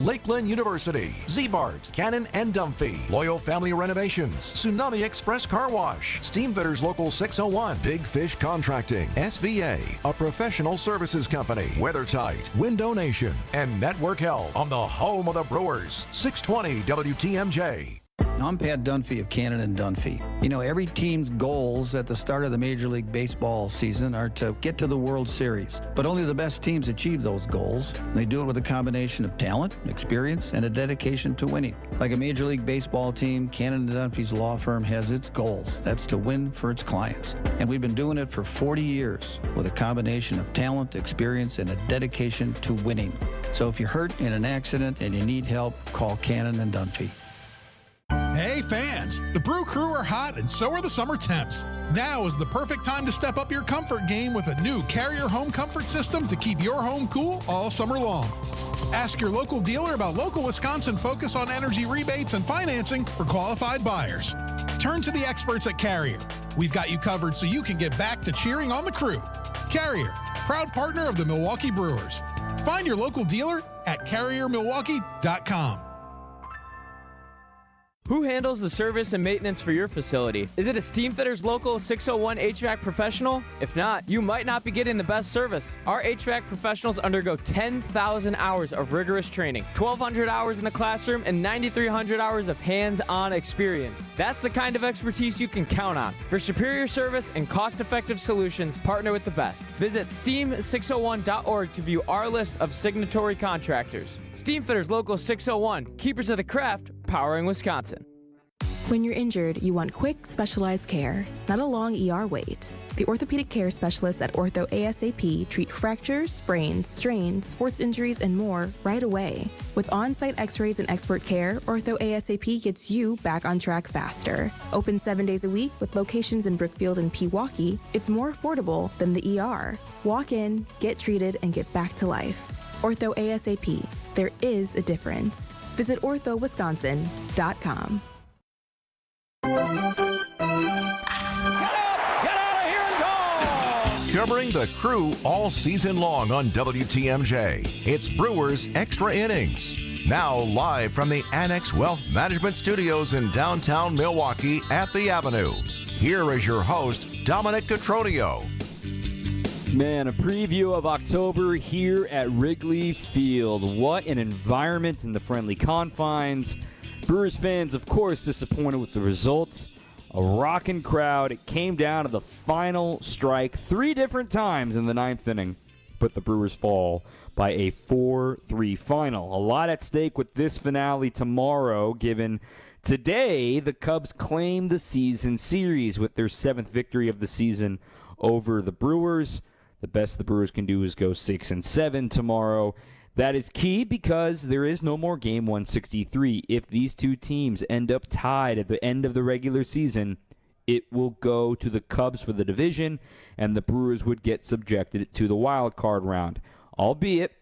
Lakeland University, Z-Bart, Cannon and Dunphy, Loyal Family Renovations, Tsunami Express Car Wash, Steamfitters Local 601, Big Fish Contracting, SVA, a professional services company, WeatherTight, Window Nation, and Network Health on the home of the Brewers, 620 WTMJ. I'm Pat Dunphy of Cannon and Dunphy. You know, every team's goals at the start of the Major League Baseball season are to get to the World Series. But only the best teams achieve those goals. They do it with a combination of talent, experience, and a dedication to winning. Like a Major League Baseball team, Cannon and Dunphy's law firm has its goals. That's to win for its clients. And we've been doing it for 40 years with a combination of talent, experience, and a dedication to winning. So if you're hurt in an accident and you need help, call Cannon and Dunphy. Hey fans, the Brew Crew are hot and so are the summer temps. Now is the perfect time to step up your comfort game with a new Carrier home comfort system to keep your home cool all summer long. Ask your local dealer about local Wisconsin focus on energy rebates and financing for qualified buyers. Turn to the experts at Carrier. We've got you covered so you can get back to cheering on the Crew. Carrier, proud partner of the Milwaukee Brewers. Find your local dealer at carriermilwaukee.com. Who handles the service and maintenance for your facility? Is it a Steamfitters Local 601 HVAC professional? If not, you might not be getting the best service. Our HVAC professionals undergo 10,000 hours of rigorous training, 1,200 hours in the classroom, and 9,300 hours of hands-on experience. That's the kind of expertise you can count on. For superior service and cost-effective solutions, partner with the best. Visit steam601.org to view our list of signatory contractors. Steamfitters Local 601, keepers of the craft, powering Wisconsin. When you're injured, you want quick, specialized care, not a long ER wait. The orthopedic care specialists at Ortho ASAP treat fractures, sprains, strains, sports injuries, and more right away. With on-site x-rays and expert care, Ortho ASAP gets you back on track faster. Open 7 days a week with locations in Brookfield and Pewaukee, it's more affordable than the ER. Walk in, get treated, and get back to life. Ortho ASAP. There is a difference. Visit orthowisconsin.com. Covering the Crew all season long on WTMJ, it's Brewers Extra Innings. Now live from the Annex Wealth Management Studios in downtown Milwaukee at the Avenue. Here is your host, Dominic Cotroneo. Man, a preview of October here at Wrigley Field. What an environment in the friendly confines. Brewers fans, of course, disappointed with the results. A rocking crowd. It came down to the final strike 3 different times in the 9th inning, but the Brewers fall by a 4-3 final. A lot at stake with this finale tomorrow, given today the Cubs claim the season series with their 7th victory of the season over the Brewers. The best the Brewers can do is go 6-7 tomorrow. That is key because there is no more Game 163. If these two teams end up tied at the end of the regular season, it will go to the Cubs for the division, and the Brewers would get subjected to the wild card round. Albeit,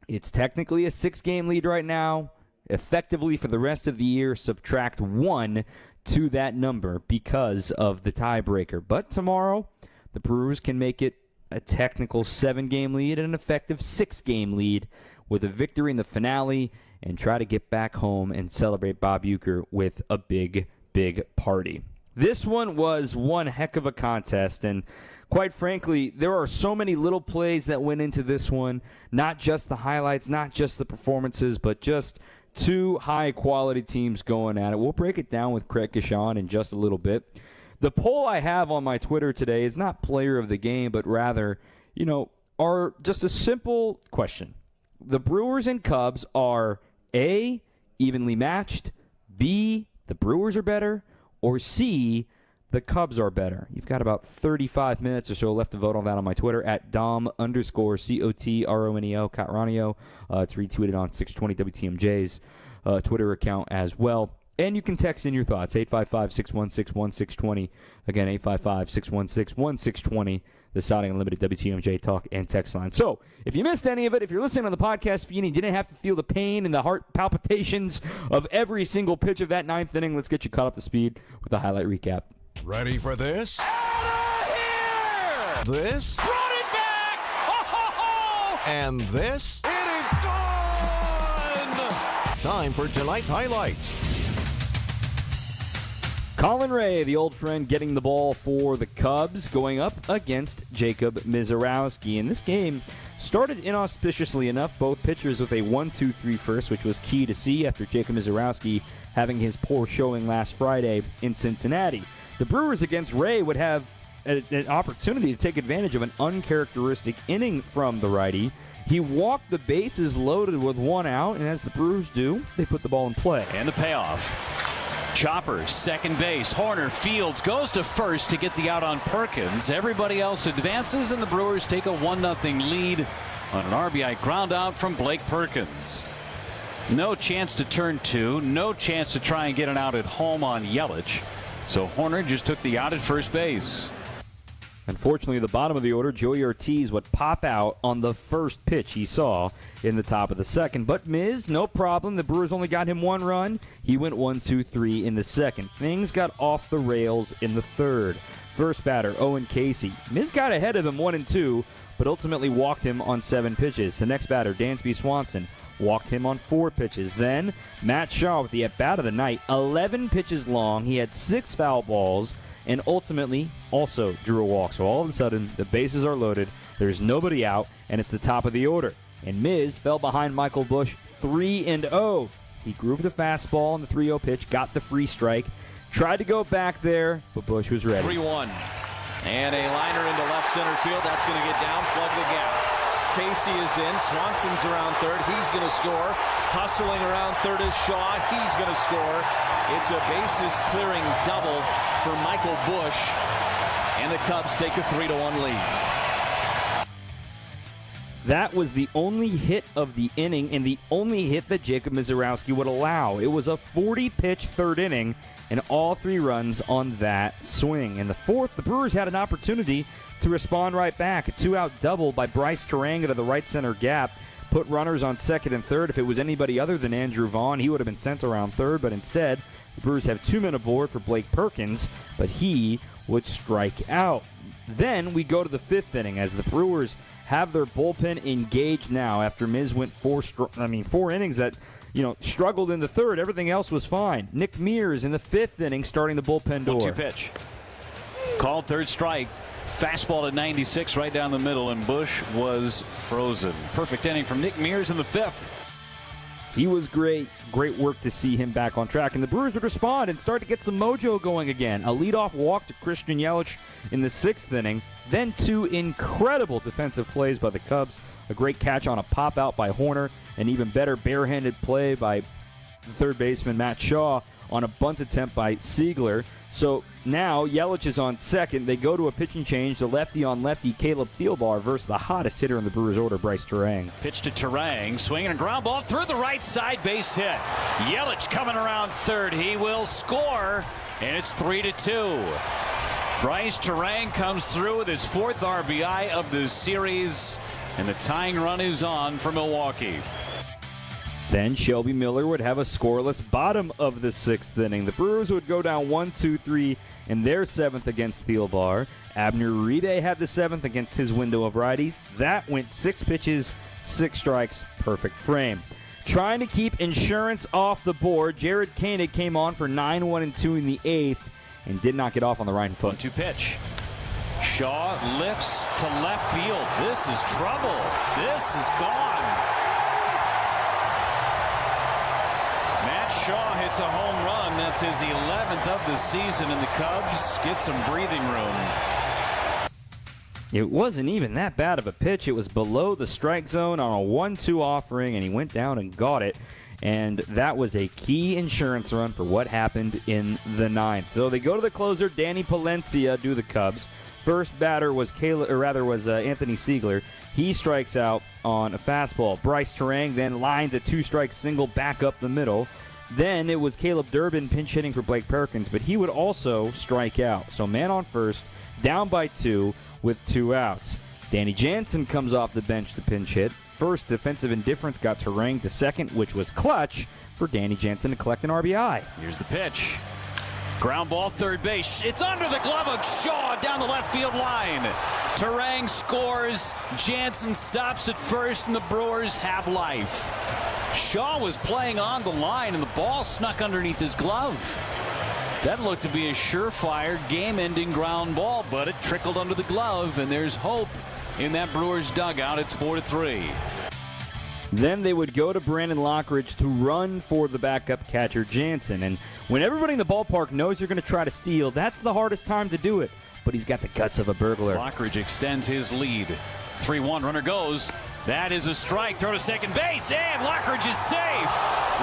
it's technically a 6-game lead right now. Effectively, for the rest of the year, subtract 1 to that number because of the tiebreaker. But tomorrow, the Brewers can make it a technical 7-game lead and an effective 6-game lead with a victory in the finale and try to get back home and celebrate Bob Uecker with a big, big party. This one was one heck of a contest, and quite frankly, there are so many little plays that went into this one, not just the highlights, not just the performances, but just 2 high-quality teams going at it. We'll break it down with Craig Coshun in just a little bit. The poll I have on my Twitter today is not player of the game, but rather, are just a simple question. The Brewers and Cubs are A, evenly matched, B, the Brewers are better, or C, the Cubs are better. You've got about 35 minutes or so left to vote on that on my Twitter at Dom_COTRONEO, Cotroneo. It's retweeted on 620 WTMJ's Twitter account as well. And you can text in your thoughts, 855-616-1620. Again, 855-616-1620, the Sounding Unlimited WTMJ talk and text line. So, if you missed any of it, if you're listening on the podcast feed and you didn't have to feel the pain and the heart palpitations of every single pitch of that 9th inning, let's get you caught up to speed with the highlight recap. Ready for this? Out of here! This? Brought it back! Ho, ho, ho! And this? It is gone! time for tonight's highlights. Colin Ray, the old friend, getting the ball for the Cubs, going up against Jacob Misiorowski. And this game started inauspiciously enough, both pitchers with a 1-2-3 first, which was key to see after Jacob Misiorowski having his poor showing last Friday in Cincinnati. The Brewers against Ray would have an opportunity to take advantage of an uncharacteristic inning from the righty. He walked the bases loaded with one out, and as the Brewers do, they put the ball in play. And the payoff. Chopper, second base. Horner fields, goes to first to get the out on Perkins. Everybody else advances, and the Brewers take a 1-0 lead on an RBI ground out from Blake Perkins. No chance to turn two, no chance to try and get an out at home on Yelich. So Horner just took the out at first base. Unfortunately, the bottom of the order, Joey Ortiz would pop out on the first pitch he saw in the top of the second. But Miz, no problem. The Brewers only got him one run. He went 1-2-3 in the second. Things got off the rails in the third. First batter, Owen Casey. Miz got ahead of him 1-2, but ultimately walked him on 7 pitches. The next batter, Dansby Swanson, walked him on 4 pitches. Then Matt Shaw with the at-bat of the night, 11 pitches long. He had 6 foul balls, and ultimately also drew a walk. So all of a sudden, the bases are loaded, there's nobody out, and it's the top of the order. And Miz fell behind Michael Busch 3-0. He grooved the fastball on the 3-0 pitch, got the free strike, tried to go back there, but Busch was ready. 3-1. And a liner into left center field. That's going to get down, plug the gap. Casey is in. Swanson's around third. He's going to score. Hustling around third is Shaw. He's going to score. It's a bases-clearing double for Michael Busch. And the Cubs take a 3-1 lead. That was the only hit of the inning and the only hit that Jacob Misiorowski would allow. It was a 40-pitch third inning and all 3 runs on that swing. In the fourth, the Brewers had an opportunity to respond right back. A 2-out double by Bryce Turang into the right center gap put runners on second and third. If it was anybody other than Andrew Vaughn, he would have been sent around third, but instead, the Brewers have 2 men aboard for Blake Perkins, but he would strike out. Then we go to the 5th inning as the Brewers have their bullpen engaged now after Miz went 4 innings that struggled in the third. Everything else was fine. Nick Mears in the 5th inning starting the bullpen door. 1-2 pitch. Called third strike. Fastball at 96 right down the middle, and Busch was frozen. Perfect inning from Nick Mears in the 5th. He was great. Great work to see him back on track. And the Brewers would respond and start to get some mojo going again. A leadoff walk to Christian Yelich in the 6th inning. Then 2 incredible defensive plays by the Cubs. A great catch on a pop-out by Horner. An even better barehanded play by third baseman Matt Shaw on a bunt attempt by Siegler. So now Yelich is on second. They go to a pitching change. The lefty-on-lefty Caleb Thielbar versus the hottest hitter in the Brewers order, Bryce Turang. Pitch to Turang, swinging a ground ball through the right side, base hit. Yelich coming around third. He will score, and it's 3-2. Bryce Turang comes through with his 4th RBI of the series, and the tying run is on for Milwaukee. Then Shelby Miller would have a scoreless bottom of the 6th inning. The Brewers would go down 1-2-3 in their 7th against Thielbar. Abner Uribe had the 7th against his window of righties. That went 6 pitches, 6 strikes, perfect frame. Trying to keep insurance off the board, Jared Koenig came on for 9-1-2 in the 8th and did not get off on the right foot. 1-2 pitch. Shaw lifts to left field. This is trouble. This is gone. Matt Shaw hits a home run. That's his 11th of the season, and the Cubs get some breathing room. It wasn't even that bad of a pitch. It was below the strike zone on a 1-2 offering, and he went down and got it. And that was a key insurance run for what happened in the 9th. So they go to the closer, Danny Palencia, do the Cubs. First batter was Anthony Siegler. He strikes out on a fastball. Bryce Turang then lines a 2-strike single back up the middle. Then it was Caleb Durbin pinch hitting for Blake Perkins, but he would also strike out. So man on first, down by 2 with 2 outs. Danny Jansen comes off the bench to pinch hit. First defensive indifference got Turang to second, which was clutch for Danny Jansen to collect an RBI. Here's the pitch. Ground ball, third base. It's under the glove of Shaw down the left field line. Turang scores. Jansen stops at first, and the Brewers have life. Shaw was playing on the line, and the ball snuck underneath his glove. That looked to be a surefire game-ending ground ball, but it trickled under the glove, and there's hope in that Brewers dugout. It's 4-3. Then they would go to Brandon Lockridge to run for the backup catcher Jansen. And when everybody in the ballpark knows you're going to try to steal, that's the hardest time to do it. But he's got the guts of a burglar. Lockridge extends his lead. 3-1, runner goes. That is a strike. Throw to second base, and Lockridge is safe.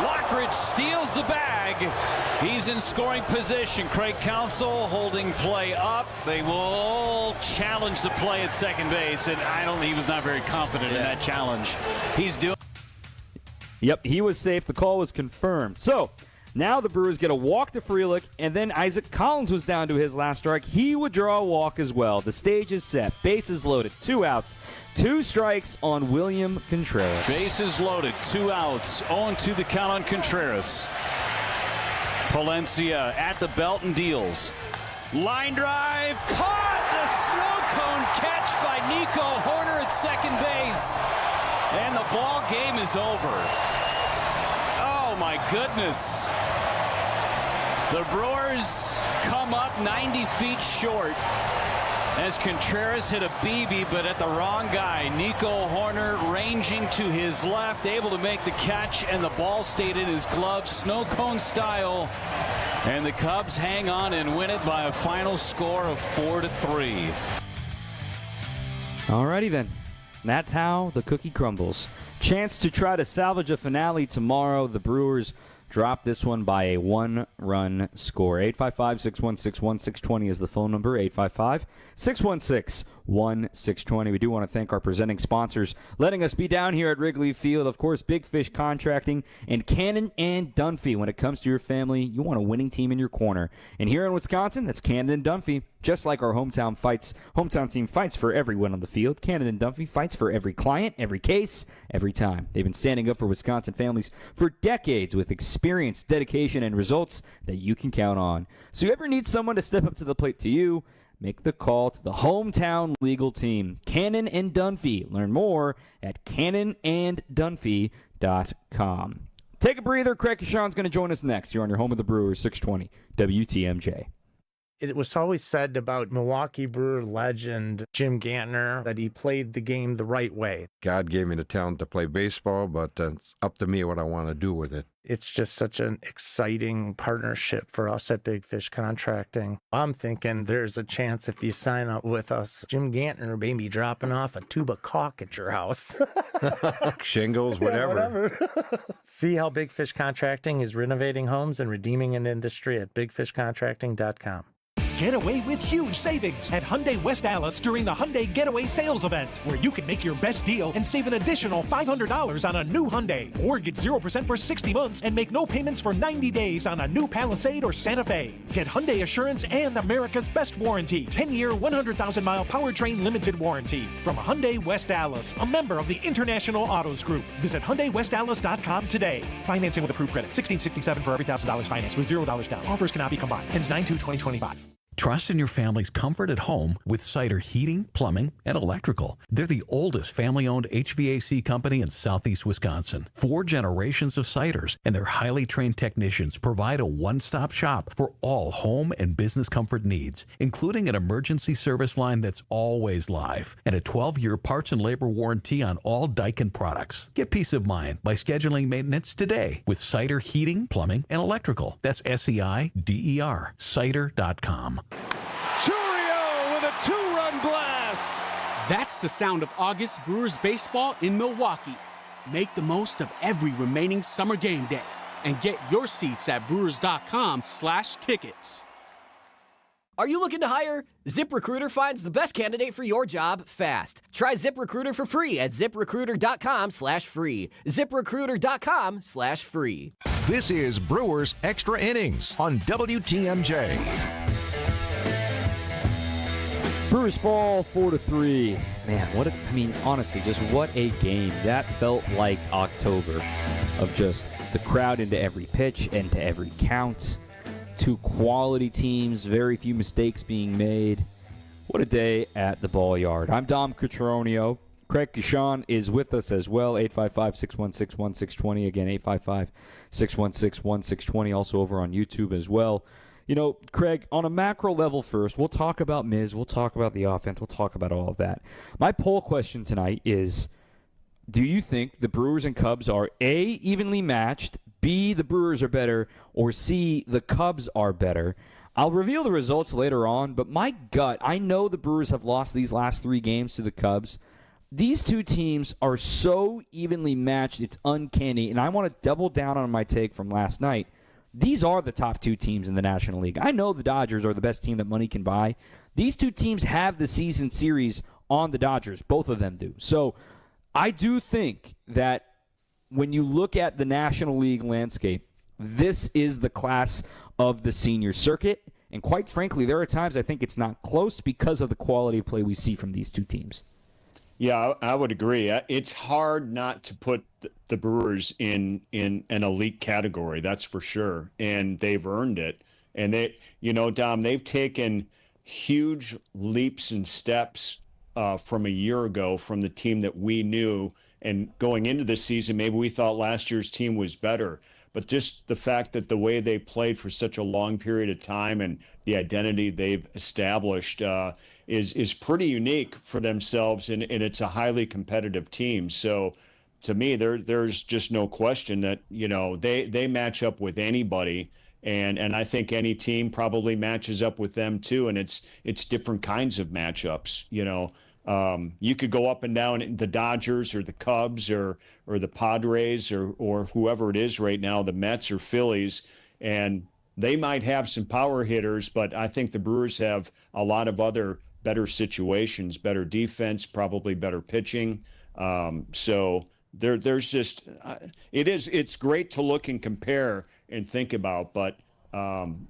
Lockridge steals the bag. He's in scoring position. Craig Counsell holding play up. They will challenge the play at second base, and he was not very confident in that challenge. He's doing. Yep, he was safe. The call was confirmed. So now the Brewers get a walk to Frelick, and then Isaac Collins was down to his last strike. He would draw a walk as well. The stage is set. Bases loaded. 2 outs. 2 strikes on William Contreras. Bases loaded. 2 outs. 0-2 the count on Contreras. Palencia at the belt and deals. Line drive. Caught! The snow cone catch by Nico Horner at second base. And the ball game is over. Oh, my goodness. The Brewers come up 90 feet short as Contreras hit a BB, but at the wrong guy. Nico Horner ranging to his left, able to make the catch, and the ball stayed in his glove, snow cone style. And the Cubs hang on and win it by a final score of 4-3. Alrighty then. That's how the cookie crumbles. Chance to try to salvage a finale tomorrow. The Brewers drop this one by a 1-run score. 855-616-1620 is the phone number. 855-616-1620. We do want to thank our presenting sponsors, letting us be down here at Wrigley Field. Of course, Big Fish Contracting and Cannon and Dunphy. When it comes to your family, you want a winning team in your corner. And here in Wisconsin, that's Cannon and Dunphy. Just like our hometown team fights for everyone on the field, Cannon and Dunphy fights for every client, every case, every time. They've been standing up for Wisconsin families for decades with experience, dedication, and results that you can count on. So you ever need someone to step up to the plate to you, make the call to the hometown legal team, Cannon and Dunphy. Learn more at cannonanddunphy.com. Take a breather. Craig Coshun's going to join us next. You're on your home of the Brewers, 620 WTMJ. It was always said about Milwaukee Brewer legend Jim Gantner that he played the game the right way. God gave me the talent to play baseball, but it's up to me what I want to do with it. It's just such an exciting partnership for us at Big Fish Contracting. I'm thinking there's a chance if you sign up with us, Jim Gantner may be dropping off a tube of caulk at your house. Shingles, whatever. See how Big Fish Contracting is renovating homes and redeeming an industry at bigfishcontracting.com. Get away with huge savings at Hyundai West Allis during the Hyundai Getaway Sales Event, where you can make your best deal and save an additional $500 on a new Hyundai. Or get 0% for 60 months and make no payments for 90 days on a new Palisade or Santa Fe. Get Hyundai Assurance and America's Best Warranty. 10-year, 100,000-mile powertrain limited warranty. From Hyundai West Allis, a member of the International Autos Group. Visit HyundaiWestAllis.com today. Financing with approved credit. $1,667 for every $1,000 financed with $0 down. Offers cannot be combined. Ends 9/2/2025. Trust in your family's comfort at home with Cider Heating, Plumbing, and Electrical. They're the oldest family-owned HVAC company in southeast Wisconsin. 4 generations of Ciders, and their highly trained technicians provide a one-stop shop for all home and business comfort needs, including an emergency service line that's always live and a 12-year parts and labor warranty on all Daikin products. Get peace of mind by scheduling maintenance today with Cider Heating, Plumbing, and Electrical. That's SEIDER, cider.com. Churio with a 2-run blast. That's the sound of August Brewers baseball in Milwaukee. Make the most of every remaining summer game day and get your seats at brewers.com/tickets. Are you looking to hire? ZipRecruiter finds the best candidate for your job fast. Try ZipRecruiter for free at ziprecruiter.com/free. ZipRecruiter.com/free. This is Brewers Extra Innings on WTMJ. Brewers fall 4-3. Man, honestly, just what a game. That felt like October of just the crowd into every pitch and to every count. 2 quality teams, very few mistakes being made. What a day at the ball yard. I'm Dom Cotroneo. Craig Coshun is with us as well, 855-616-1620. Again, 855-616-1620, also over on YouTube as well. You know, Craig, on a macro level first, we'll talk about Miz, we'll talk about the offense, we'll talk about all of that. My poll question tonight is, do you think the Brewers and Cubs are A, evenly matched, B, the Brewers are better, or C, the Cubs are better? I'll reveal the results later on, but my gut, I know the Brewers have lost these last 3 games to the Cubs. These two teams are so evenly matched, it's uncanny, and I want to double down on my take from last night. These are the top 2 teams in the National League. I know the Dodgers are the best team that money can buy. These 2 teams have the season series on the Dodgers. Both of them do. So I do think that when you look at the National League landscape, this is the class of the senior circuit. And quite frankly, there are times I think it's not close because of the quality of play we see from these 2 teams. Yeah, I would agree. It's hard not to put the Brewers in an elite category, that's for sure. And they've earned it. And they, Dom, they've taken huge leaps and steps from a year ago from the team that we knew. And going into this season, maybe we thought last year's team was better. But just the fact that the way they played for such a long period of time and the identity they've established is pretty unique for themselves, and it's a highly competitive team. So to me, there's just no question that, they match up with anybody. And I think any team probably matches up with them too. And it's different kinds of matchups, You could go up and down the Dodgers or the Cubs or the Padres or whoever it is right now, the Mets or Phillies, and they might have some power hitters, but I think the Brewers have a lot of other better situations, better defense, probably better pitching. So there's just it's great to look and compare and think about, but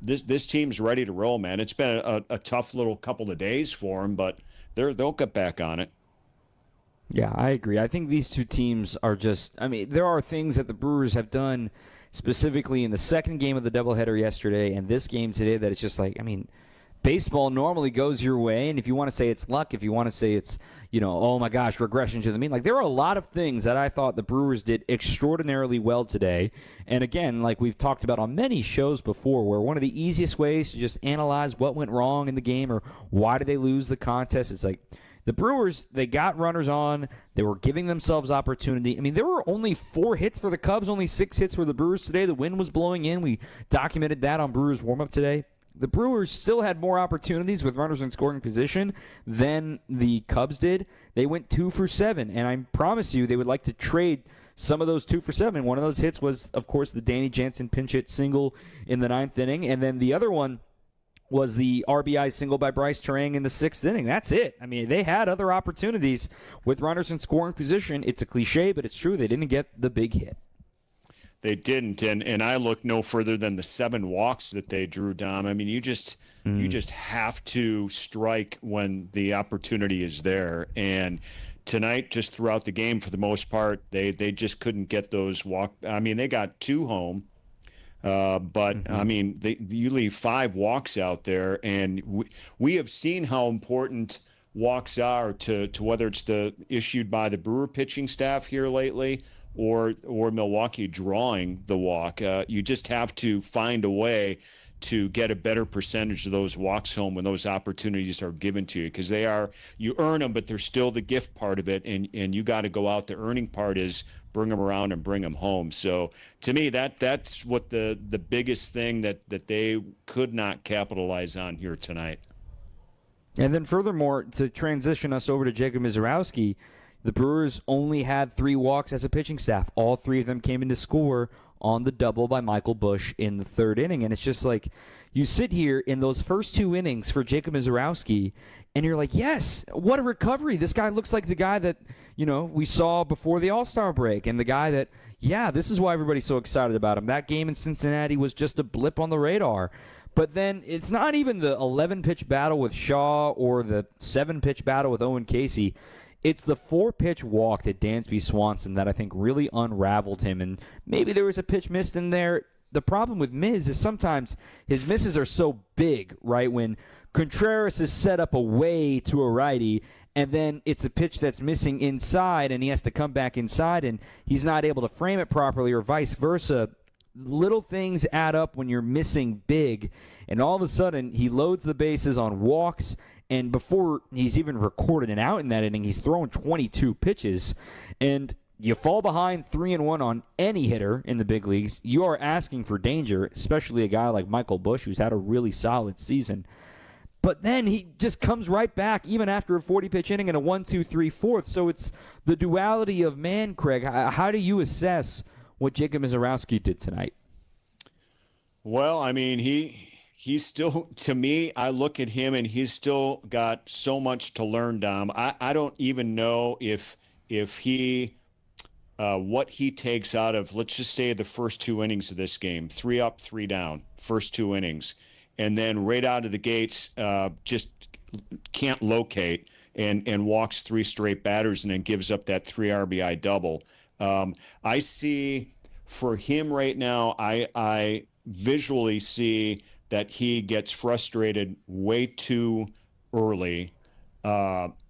this team's ready to roll, man. It's been a tough little couple of days for them, but they'll get back on it. Yeah, I agree. I think these 2 teams are just, there are things that the Brewers have done specifically in the second game of the doubleheader yesterday and this game today that it's just like, baseball normally goes your way, and if you want to say it's luck, if you want to say it's, oh my gosh, regression to the mean, there are a lot of things that I thought the Brewers did extraordinarily well today. And again, like we've talked about on many shows before, where one of the easiest ways to just analyze what went wrong in the game or why did they lose the contest is the Brewers, they got runners on. They were giving themselves opportunity. There were only 4 hits for the Cubs, only 6 hits for the Brewers today. The wind was blowing in. We documented that on Brewers warm-up today. The Brewers still had more opportunities with runners in scoring position than the Cubs did. They went 2 for 7, and I promise you they would like to trade some of those 2 for 7. One of those hits was, of course, the Danny Jansen pinch hit single in the 9th inning, and then the other one was the RBI single by Bryce Turang in the 6th inning. That's it. They had other opportunities with runners in scoring position. It's a cliche, but it's true. They didn't get the big hit. They didn't, and I look no further than the 7 walks that they drew, Dom. You just have to strike when the opportunity is there. And tonight, just throughout the game, for the most part, they just couldn't get those walk. They got 2 home, but you leave 5 walks out there, and we have seen how important walks are to whether it's the issued by the Brewer pitching staff here lately or Milwaukee drawing the walk. You just have to find a way to get a better percentage of those walks home when those opportunities are given to you, because you earn them, but they're still the gift part of it, and you got to go out. The earning part is bring them around and bring them home. So to me, that's what the biggest thing that they could not capitalize on here tonight. And then furthermore, to transition us over to Jacob Misiorowski, the Brewers only had 3 walks as a pitching staff. All 3 of them came in to score on the double by Michael Busch in the 3rd inning. And it's just like, you sit here in those first 2 innings for Jacob Misiorowski, and you're like, yes, what a recovery. This guy looks like the guy that, we saw before the All-Star break, and the guy that, this is why everybody's so excited about him. That game in Cincinnati was just a blip on the radar. But then it's not even the 11-pitch battle with Shaw or the 7-pitch battle with Owen Casey. It's the 4-pitch walk to Dansby Swanson that I think really unraveled him. And maybe there was a pitch missed in there. The problem with Miz is sometimes his misses are so big, right? When Contreras is set up away to a righty and then it's a pitch that's missing inside, and he has to come back inside, and he's not able to frame it properly, or vice versa. Little things add up when you're missing big, and all of a sudden he loads the bases on walks, and before he's even recorded an out in that inning, he's thrown 22 pitches, and you fall behind 3-1 on any hitter in the big leagues, you are asking for danger, especially a guy like Michael Busch, who's had a really solid season. But then he just comes right back, even after a 40-pitch inning and a 1-2-3-4. So it's the duality of man, Craig. How do you assess what Jacob Misiorowski did tonight? Well, I mean, he's still, to me, I look at him and he's still got so much to learn, Dom. I don't even know if he what he takes out of, let's just say, the first 2 innings of this game, 3 up, 3 down, first 2 innings, and then right out of the gates, just can't locate and walks 3 straight batters and then gives up that 3 RBI double. I see for him right now, I visually see that he gets frustrated way too early.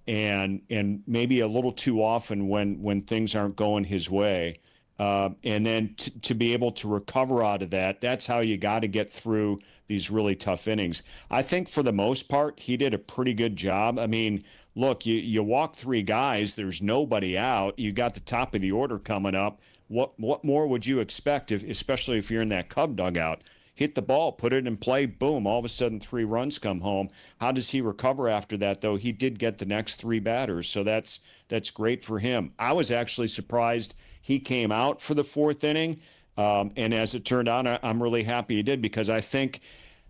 And maybe a little too often when things aren't going his way. And then to be able to recover out of that, that's how you got to get through these really tough innings. I think for the most part, he did a pretty good job. I mean, look, you walk 3 guys, there's nobody out. You got the top of the order coming up. What more would you expect, especially if you're in that Cub dugout? Hit the ball, put it in play, boom, all of a sudden 3 runs come home. How does he recover after that, though? He did get the next 3 batters, so that's great for him. I was actually surprised he came out for the 4th inning, and as it turned out, I'm really happy he did, because I think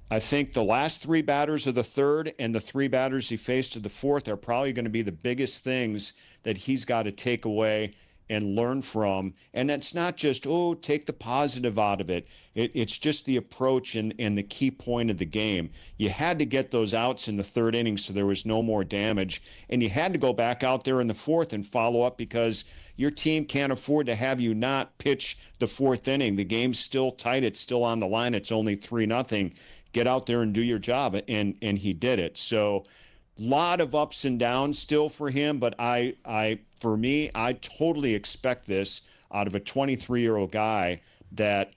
the last 3 batters of the 3rd and the 3 batters he faced of the 4th are probably going to be the biggest things that he's got to take away and learn from. And it's not just, take the positive out of it. It's just the approach and the key point of the game. You had to get those outs in the 3rd inning so there was no more damage. And you had to go back out there in the 4th and follow up, because your team can't afford to have you not pitch the 4th inning. The game's still tight. It's still on the line. It's only 3-0. Get out there and do your job. And he did it. So lot of ups and downs still for him, but for me, I totally expect this out of a 23-year-old guy that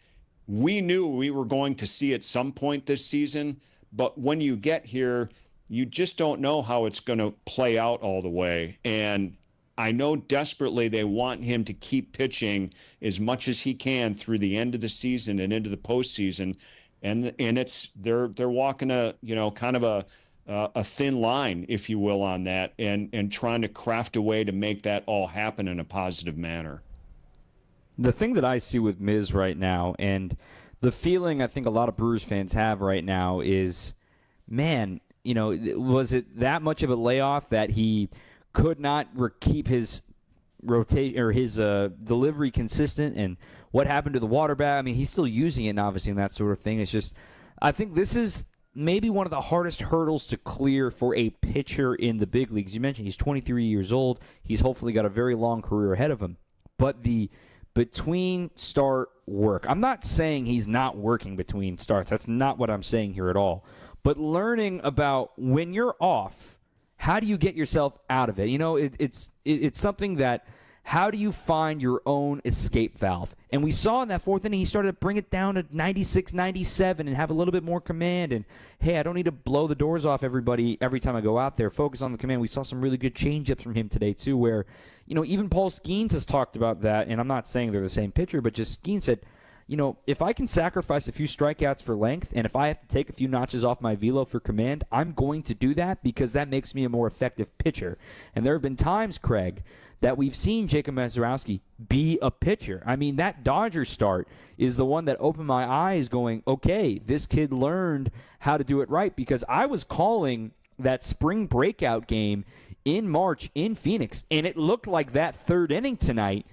we knew we were going to see at some point this season. But when you get here, you just don't know how it's going to play out all the way. And I know desperately they want him to keep pitching as much as he can through the end of the season and into the postseason. And they're walking kind of a thin line, if you will, on that, and trying to craft a way to make that all happen in a positive manner. The thing that I see with Miz right now, and the feeling I think a lot of Brewers fans have right now is, man, was it that much of a layoff that he could not keep his rotation or his delivery consistent? And what happened to the water bag? I mean, he's still using it, and obviously, and that sort of thing. It's just, I think this is maybe one of the hardest hurdles to clear for a pitcher in the big leagues. You mentioned he's 23 years old. He's hopefully got a very long career ahead of him. But the between start work, I'm not saying he's not working between starts. That's not what I'm saying here at all. But learning about when you're off, how do you get yourself out of it? It's something that, how do you find your own escape valve? And we saw in that 4th inning, he started to bring it down to 96, 97 and have a little bit more command. And, hey, I don't need to blow the doors off everybody every time I go out there. Focus on the command. We saw some really good changeups from him today, too, where, even Paul Skeens has talked about that. And I'm not saying they're the same pitcher, but just Skeens said, if I can sacrifice a few strikeouts for length, and if I have to take a few notches off my velo for command, I'm going to do that, because that makes me a more effective pitcher. And there have been times, Craig, that we've seen Jacob Misiorowski be a pitcher. I mean, that Dodgers start is the one that opened my eyes going, okay, this kid learned how to do it right, because I was calling that spring breakout game in March in Phoenix, and it looked like that 3rd inning tonight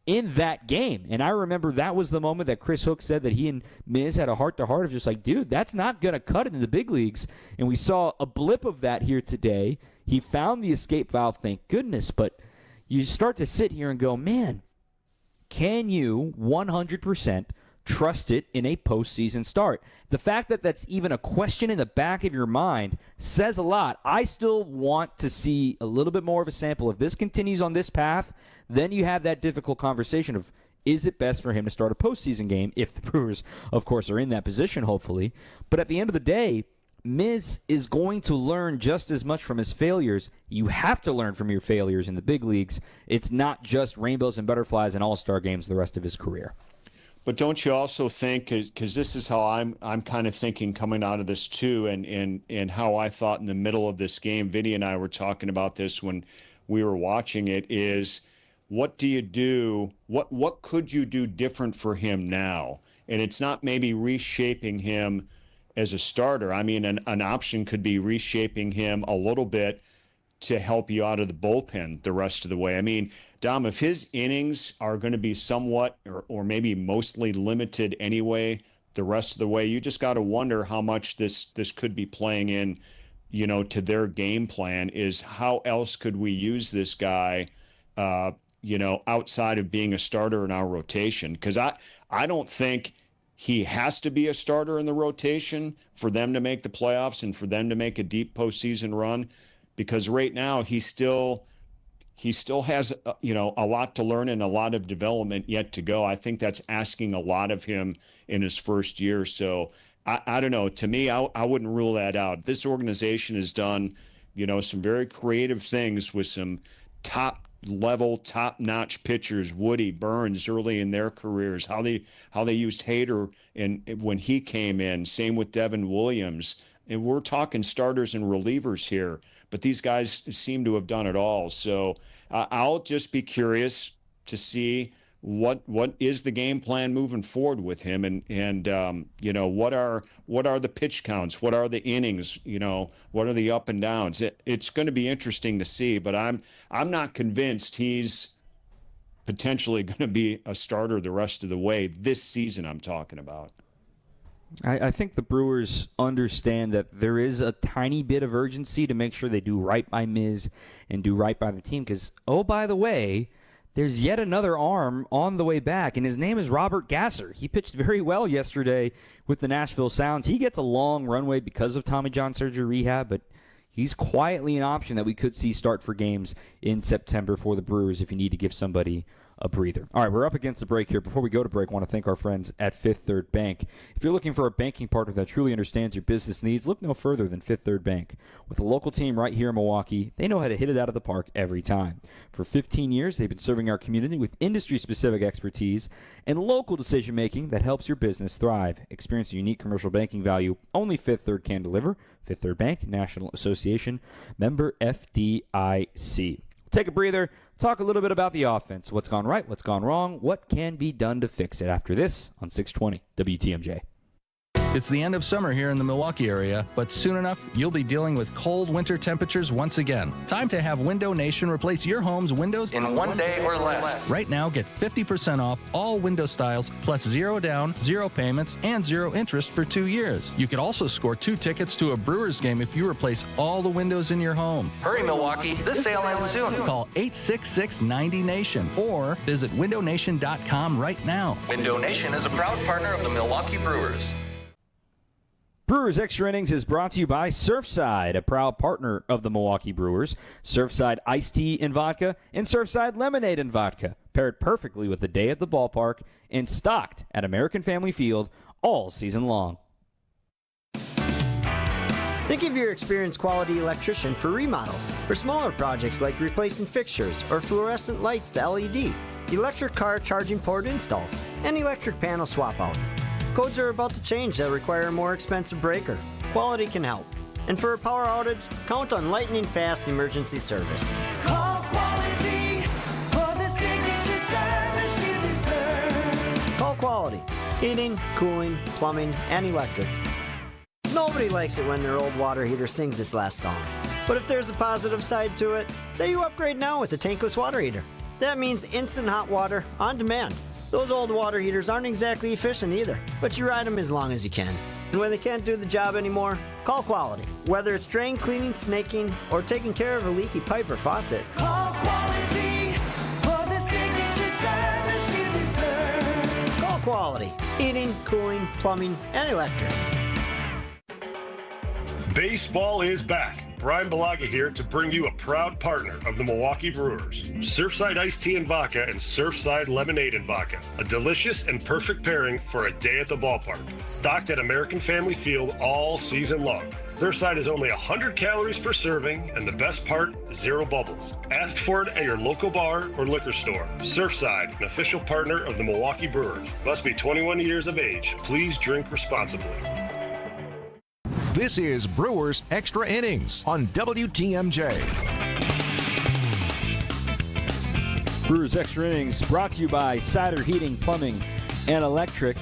in that game. And I remember that was the moment that Chris Hook said that he and Miz had a heart-to-heart of just like, dude, that's not going to cut it in the big leagues. And we saw a blip of that here today. He found the escape valve, thank goodness, but you start to sit here and go, man, can you 100% trust it in a postseason start. The fact that that's even a question in the back of your mind says a lot. I still want to see a little bit more of a sample. If this continues on this path, then you have that difficult conversation of, is it best for him to start a postseason game if the Brewers, of course, are in that position, hopefully. But at the end of the day, Miz is going to learn just as much from his failures. You have to learn from your failures in the big leagues. It's not just rainbows and butterflies and all-star games the rest of his career. But don't you also think, because this is how I'm kind of thinking coming out of this too, and how I thought in the middle of this game, Vinny and I were talking about this when we were watching it, is what do you do? What could you do different for him now? And it's not maybe reshaping him as a starter. I mean, an option could be reshaping him a little bit to help you out of the bullpen the rest of the way. I mean, Dom, if his innings are going to be somewhat or maybe mostly limited anyway the rest of the way, you just got to wonder how much this could be playing in, to their game plan, is how else could we use this guy, outside of being a starter in our rotation? Because I don't think he has to be a starter in the rotation for them to make the playoffs and for them to make a deep postseason run, because right now he still has a lot to learn and a lot of development yet to go. I think that's asking a lot of him in his first year. So I don't know. To me, I wouldn't rule that out. This organization has done, some very creative things with some top-notch pitchers, Woody, Burns, early in their careers, how they used Hader when he came in, same with Devin Williams. And we're talking starters and relievers here, but these guys seem to have done it all. So I'll just be curious to see what is the game plan moving forward with him, and what are the pitch counts, what are the innings, what are the up and downs. It's going to be interesting to see, but I'm not convinced he's potentially going to be a starter the rest of the way this season. I'm talking about. I think the Brewers understand that there is a tiny bit of urgency to make sure they do right by Miz and do right by the team, because, oh, by the way, there's yet another arm on the way back, and his name is Robert Gasser. He pitched very well yesterday with the Nashville Sounds. He gets a long runway because of Tommy John surgery rehab, but he's quietly an option that we could see start for games in September for the Brewers if you need to give somebody a breather. All right, we're up against the break here. Before we go to break, I want to thank our friends at Fifth Third Bank. If you're looking for a banking partner that truly understands your business needs, look no further than Fifth Third Bank. With a local team right here in Milwaukee, they know how to hit it out of the park every time. For 15 years, they've been serving our community with industry-specific expertise and local decision-making that helps your business thrive. Experience the unique commercial banking value only Fifth Third can deliver. Fifth Third Bank, National Association, member FDIC. Take a breather, talk a little bit about the offense. What's gone right, what's gone wrong, what can be done to fix it after this on 620 WTMJ. It's the end of summer here in the Milwaukee area, but soon enough, you'll be dealing with cold winter temperatures once again. Time to have Window Nation replace your home's windows in 1 day or less. Right now, get 50% off all window styles, plus 0 down, 0 payments, and 0 interest for 2 years. You could also score 2 tickets to a Brewers game if you replace all the windows in your home. Hurry, Milwaukee. This sale ends soon. Call 866-90-NATION or visit windownation.com right now. Window Nation is a proud partner of the Milwaukee Brewers. Brewers Extra Innings is brought to you by Surfside, a proud partner of the Milwaukee Brewers. Surfside iced tea and vodka and Surfside lemonade and vodka, paired perfectly with the day at the ballpark and stocked at American Family Field all season long. Think of your experienced quality electrician for remodels or smaller projects like replacing fixtures or fluorescent lights to LED, electric car charging port installs, and electric panel swap-outs. Codes are about to change that require a more expensive breaker. Quality can help. And for a power outage, count on lightning fast emergency service. Call Quality for the signature service you deserve. Call Quality. Heating, cooling, plumbing, and electric. Nobody likes it when their old water heater sings its last song. But if there's a positive side to it, say you upgrade now with a tankless water heater. That means instant hot water on demand. Those old water heaters aren't exactly efficient either, but you ride them as long as you can. And when they can't do the job anymore, call Quality. Whether it's drain cleaning, snaking, or taking care of a leaky pipe or faucet. Call Quality for the signature service you deserve. Call quality. Heating, cooling, plumbing, and electric. Baseball is back. Brian Balaga here to bring you a proud partner of the Milwaukee Brewers. Surfside Iced Tea and Vodka and Surfside Lemonade and Vodka. A delicious and perfect pairing for a day at the ballpark. Stocked at American Family Field all season long. Surfside is only 100 calories per serving, and the best part, 0 bubbles. Ask for it at your local bar or liquor store. Surfside, an official partner of the Milwaukee Brewers. Must be 21 years of age. Please drink responsibly. This is Brewers Extra Innings on WTMJ. Brewers Extra Innings brought to you by Cider Heating, Plumbing, and Electric.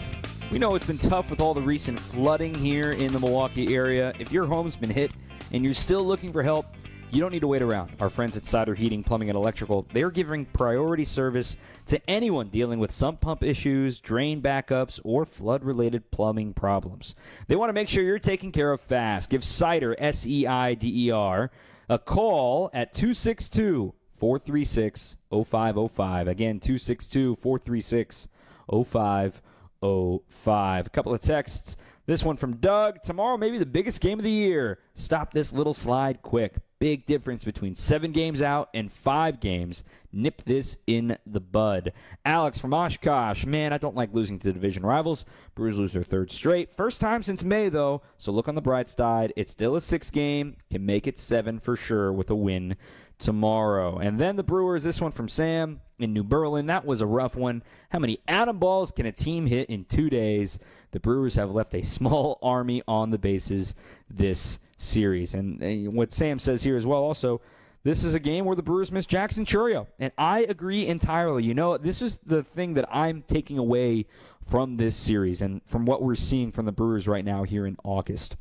We know it's been tough with all the recent flooding here in the Milwaukee area. If your home's been hit and you're still looking for help, you don't need to wait around. Our friends at Cider Heating, Plumbing, and Electrical, they're giving priority service to anyone dealing with sump pump issues, drain backups, or flood-related plumbing problems. They want to make sure you're taken care of fast. Give Cider, S-E-I-D-E-R, a call at 262-436-0505. Again, 262-436-0505. A couple of texts. This one from Doug. Tomorrow may be the biggest game of the year. Stop this little slide quick. Big difference between 7 games out and 5 games. Nip this in the bud. Alex from Oshkosh. Man, I don't like losing to the division rivals. Brewers lose their 3rd straight. First time since May, though, so look on the bright side. It's still a 6 game. Can make it 7 for sure with a win tomorrow. And then the Brewers, this one from Sam in New Berlin. That was a rough one. How many atom balls can a team hit in 2 days? The Brewers have left a small army on the bases this series. And what Sam says here as well also, this is a game where the Brewers miss Jackson Chourio. And I agree entirely. You know, this is the thing that I'm taking away from this series and from what we're seeing from the Brewers right now here in August.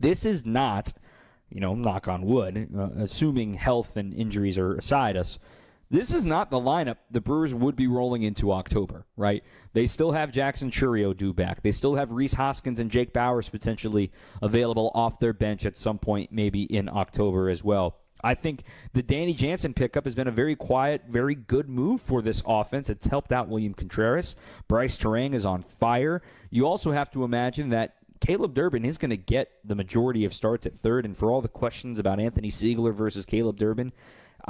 This is not, you know, knock on wood, assuming health and injuries are aside us, this is not the lineup the Brewers would be rolling into October, right? They still have Jackson Chourio due back. They still have Rhys Hoskins and Jake Bauers potentially available off their bench at some point, maybe in October as well. I think the Danny Jansen pickup has been a very quiet, very good move for this offense. It's helped out William Contreras. Bryce Turang is on fire. You also have to imagine that Caleb Durbin is going to get the majority of starts at third, and for all the questions about Anthony Siegler versus Caleb Durbin,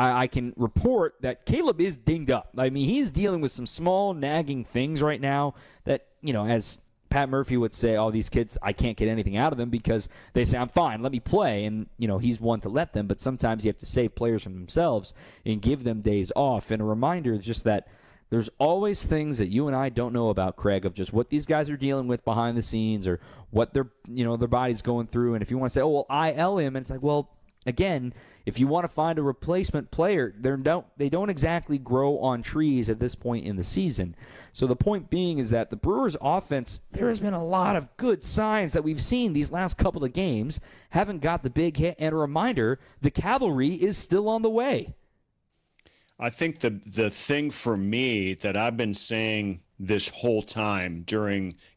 I can report that Caleb is dinged up. I mean, he's dealing with some small nagging things right now that, you know, as Pat Murphy would say, oh, these kids, I can't get anything out of them because they say, I'm fine, let me play. And, you know, he's one to let them, but sometimes you have to save players from themselves and give them days off. And a reminder is just that there's always things that you and I don't know about, Craig, of just what these guys are dealing with behind the scenes or what their body's going through. And if you want to say, oh, well, IL him, and it's like, well, again, if you want to find a replacement player, they don't exactly grow on trees at this point in the season. So the point being is that the Brewers' offense, there has been a lot of good signs that we've seen these last couple of games, haven't got the big hit. And a reminder, the cavalry is still on the way. I think the thing for me that I've been saying this whole time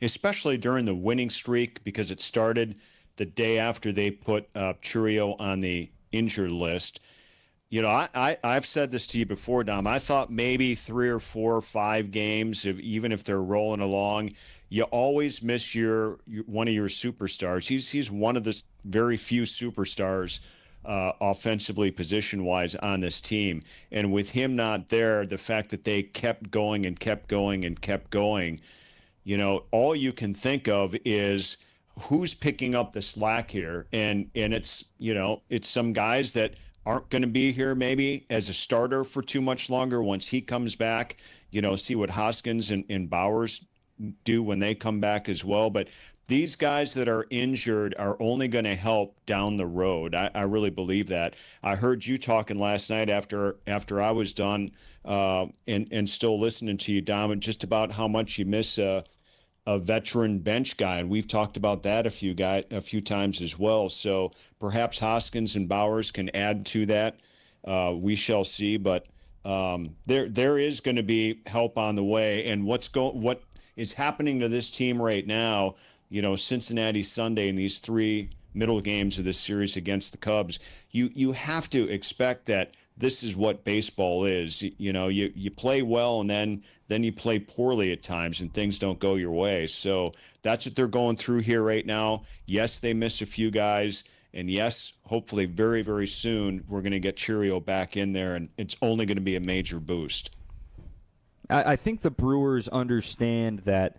especially during the winning streak, because it started the day after they put Chourio on the injured list. You know, I've said this to you before, Dom. I thought maybe 3 or 4 or 5 games, even if they're rolling along, you always miss one of your superstars. He's one of the very few superstars offensively, position-wise on this team. And with him not there, the fact that they kept going and kept going and kept going, you know, all you can think of is who's picking up the slack here. And it's, you know, it's some guys that aren't going to be here maybe as a starter for too much longer. Once he comes back, you know, see what Hoskins and Bauers do when they come back as well. But these guys that are injured are only going to help down the road. I really believe that. I heard you talking last night after I was done and still listening to you, Dom, and just about how much you miss a veteran bench guy. And we've talked about that a few times as well. So perhaps Hoskins and Bauers can add to that. We shall see. But there is going to be help on the way. And what is happening to this team right now, you know, Cincinnati Sunday in these 3 middle games of this series against the Cubs, you have to expect that this is what baseball is. You know, you play well and then you play poorly at times and things don't go your way. So that's what they're going through here right now. Yes, they miss a few guys. And yes, hopefully very, very soon we're going to get Cheerio back in there, and it's only going to be a major boost. I think the Brewers understand that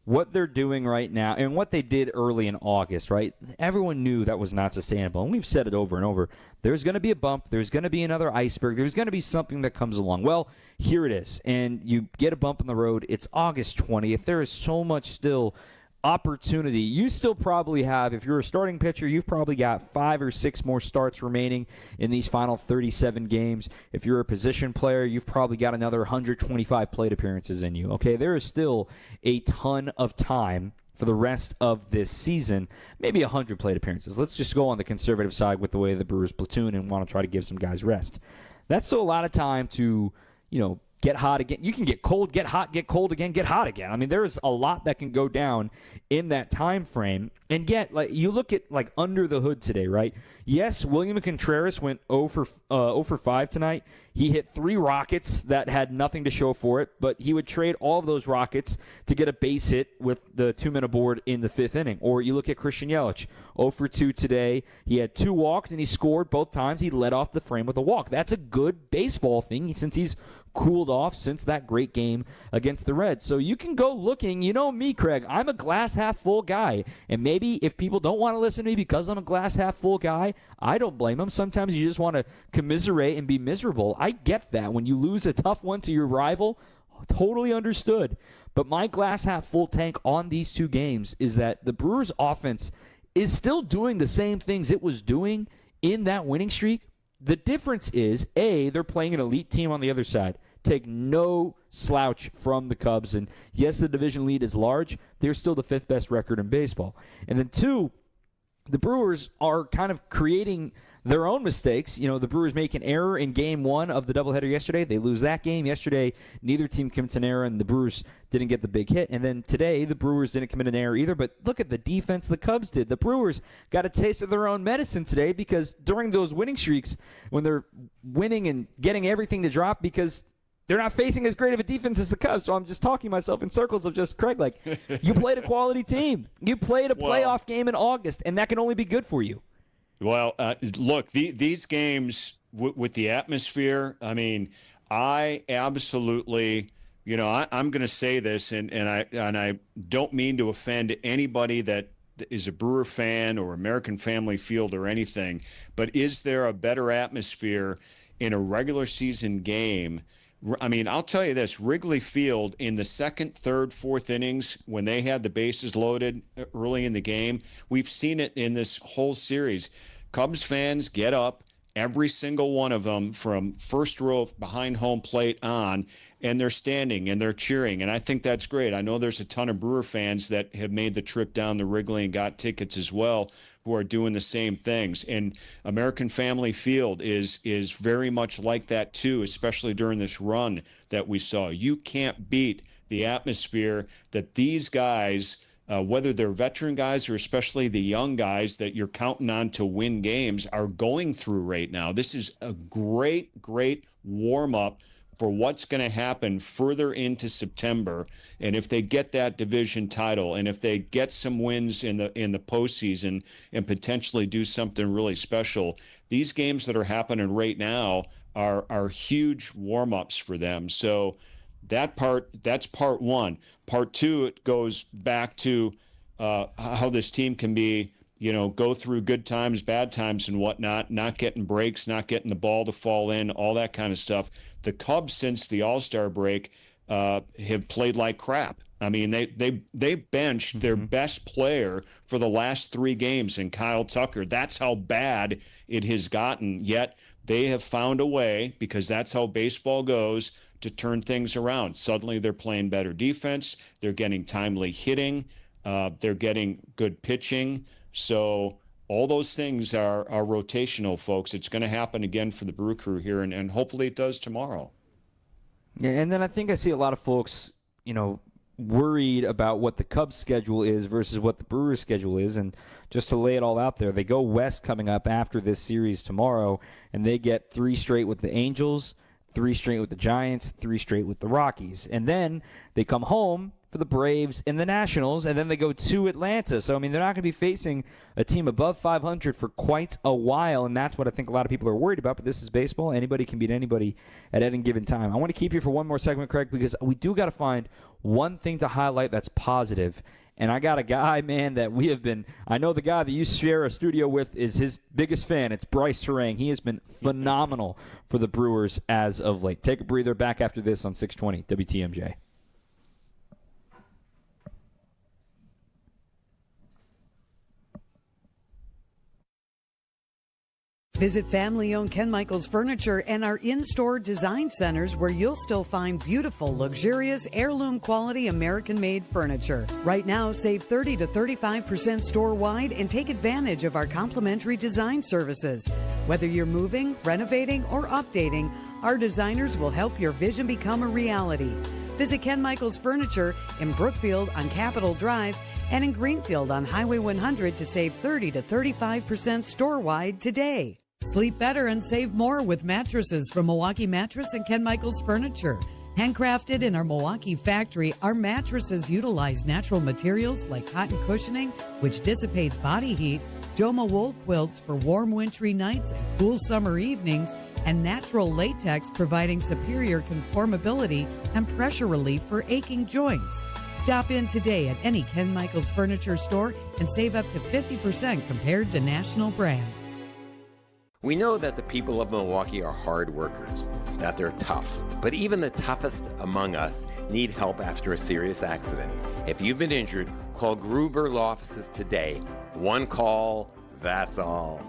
what they're doing right now and what they did early in August, right? Everyone knew that was not sustainable, and we've said it over and over. There's going to be a bump. There's going to be another iceberg. There's going to be something that comes along. Well, here it is, and you get a bump in the road. It's August 20th. There is so much still opportunity. You still probably have, if you're a starting pitcher, you've probably got 5 or 6 more starts remaining in these final 37 games. If you're a position player, you've probably got another 125 plate appearances in you. Okay, there is still a ton of time for the rest of this season, maybe 100 plate appearances. Let's just go on the conservative side with the way the Brewers platoon and want to try to give some guys rest. That's still a lot of time to, get hot again. You can get cold, get hot, get cold again, get hot again. I mean, there's a lot that can go down in that time frame. And yet, you look at under the hood today, right? Yes, William Contreras went 0 for 5 tonight. He hit 3 rockets that had nothing to show for it, but he would trade all of those rockets to get a base hit with the 2-minute board in the 5th inning. Or you look at Christian Yelich, 0 for 2 today. He had 2 walks, and he scored both times. He led off the frame with a walk. That's a good baseball thing since he's cooled off since that great game against the Reds. So you can go looking. You know me, Craig. I'm a glass half full guy. And maybe if people don't want to listen to me because I'm a glass half full guy, I don't blame them. Sometimes you just want to commiserate and be miserable. I get that. When you lose a tough one to your rival, totally understood. But my glass half full tank on these 2 games is that the Brewers offense is still doing the same things it was doing in that winning streak. The difference is, A, they're playing an elite team on the other side. Take no slouch from the Cubs. And yes, the division lead is large. They're still the 5th best record in baseball. And then 2, the Brewers are kind of creating their own mistakes. The Brewers make an error in Game 1 of the doubleheader yesterday. They lose that game. Yesterday, neither team commits an error, and the Brewers didn't get the big hit. And then today, the Brewers didn't commit an error either. But look at the defense the Cubs did. The Brewers got a taste of their own medicine today because during those winning streaks, when they're winning and getting everything to drop because they're not facing as great of a defense as the Cubs. So I'm just talking myself in circles of just, Craig, you played a quality team. You played a playoff game in August, and that can only be good for you. Well, look, these games with the atmosphere, I mean, I absolutely, I'm going to say this, and I don't mean to offend anybody that is a Brewer fan or American Family Field or anything, but is there a better atmosphere in a regular season game? I mean, I'll tell you this, Wrigley Field in the 2nd, 3rd, 4th innings, when they had the bases loaded early in the game, we've seen it in this whole series. Cubs fans get up, every single one of them from first row behind home plate on, and they're standing and they're cheering. And I think that's great. I know there's a ton of Brewer fans that have made the trip down to Wrigley and got tickets as well who are doing the same things. And American Family Field is very much like that too, especially during this run that we saw. You can't beat the atmosphere that these guys, whether they're veteran guys or especially the young guys that you're counting on to win games, are going through right now. This is a great warm-up for what's going to happen further into September. And if they get that division title and if they get some wins in the postseason and potentially do something really special, these games that are happening right now are huge warm-ups for them. So that's part 1. Part 2, it goes back to how this team can be, go through good times, bad times and whatnot, not getting breaks, not getting the ball to fall in, all that kind of stuff. The Cubs, since the All-Star break, have played like crap. I mean, they benched their best player for the last 3 games in Kyle Tucker. That's how bad it has gotten. Yet they have found a way, because that's how baseball goes, to turn things around. Suddenly they're playing better defense. They're getting timely hitting. They're getting good pitching. So all those things are rotational, folks. It's going to happen again for the Brew Crew here, and hopefully it does tomorrow. Yeah, and then I think I see a lot of folks, worried about what the Cubs' schedule is versus what the Brewers' schedule is. And just to lay it all out there, they go west coming up after this series tomorrow, and they get 3 straight with the Angels, 3 straight with the Giants, 3 straight with the Rockies. And then they come home for the Braves and the Nationals, and then they go to Atlanta. So, I mean, they're not going to be facing a team above 500 for quite a while, and that's what I think a lot of people are worried about. But this is baseball. Anybody can beat anybody at any given time. I want to keep you for one more segment, Craig, because we do got to find one thing to highlight that's positive. And I got a guy, man, that we have been – I know the guy that you share a studio with is his biggest fan. It's Bryce Turang. He has been phenomenal for the Brewers as of late. Take a breather. Back after this on 620 WTMJ. Visit family-owned Ken Michaels Furniture and our in-store design centers where you'll still find beautiful, luxurious, heirloom-quality American-made furniture. Right now, save 30 to 35% store-wide and take advantage of our complimentary design services. Whether you're moving, renovating, or updating, our designers will help your vision become a reality. Visit Ken Michaels Furniture in Brookfield on Capitol Drive and in Greenfield on Highway 100 to save 30 to 35% store-wide today. Sleep better and save more with mattresses from Milwaukee Mattress and Ken Michaels Furniture. Handcrafted in our Milwaukee factory, our mattresses utilize natural materials like cotton cushioning, which dissipates body heat, Joma wool quilts for warm wintry nights and cool summer evenings, and natural latex providing superior conformability and pressure relief for aching joints. Stop in today at any Ken Michaels Furniture store and save up to 50% compared to national brands. We know that the people of Milwaukee are hard workers, that they're tough. But even the toughest among us need help after a serious accident. If you've been injured, call Gruber Law Offices today. One call, that's all.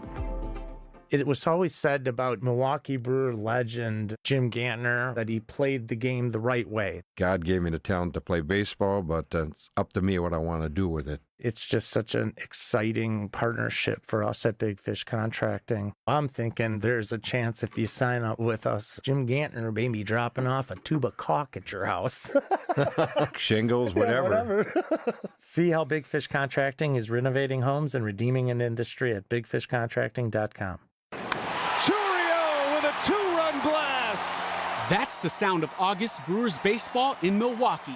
It was always said about Milwaukee Brewer legend Jim Gantner that he played the game the right way. God gave me the talent to play baseball, but it's up to me what I want to do with it. It's just such an exciting partnership for us at Big Fish Contracting. I'm thinking there's a chance if you sign up with us, Jim Gantner may be dropping off a tube of caulk at your house. Shingles, whatever. See how Big Fish Contracting is renovating homes and redeeming an industry at bigfishcontracting.com. With a 2-run blast. That's the sound of August Brewers baseball in Milwaukee.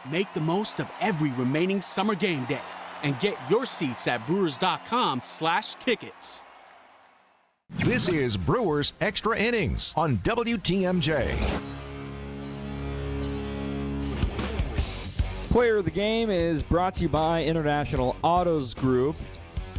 Make the most of every remaining summer game day and get your seats at brewers.com/tickets. This is Brewers Extra Innings on WTMJ. Player of the Game is brought to you by International Autos Group.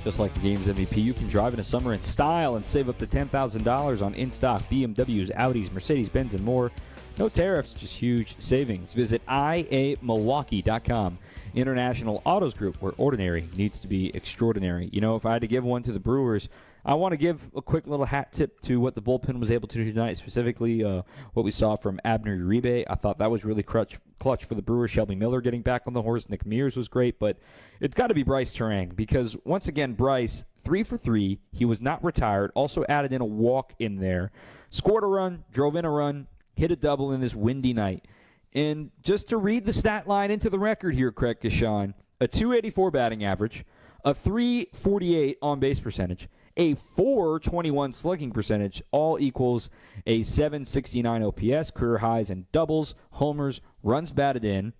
Just like the game's MVP, you can drive in the summer in style and save up to $10,000 on in-stock BMWs, Audis, Mercedes-Benz, and more. No tariffs, just huge savings. Visit iamilwaukee.com. International Autos Group, where ordinary needs to be extraordinary. You know, if I had to give one to the Brewers, I want to give a quick little hat tip to what the bullpen was able to do tonight, specifically what we saw from Abner Uribe. I thought that was really clutch for the Brewers. Shelby Miller getting back on the horse. Nick Mears was great, but it's got to be Bryce Turang because, once again, Bryce, 3 for 3. He was not retired. Also added in a walk in there. Scored a run, drove in a run, hit a double in this windy night. And just to read the stat line into the record here, Craig Coshun, a .284 batting average, a .348 on-base percentage, a .421 slugging percentage, all equals a .769 OPS, career highs in doubles, homers, runs batted in.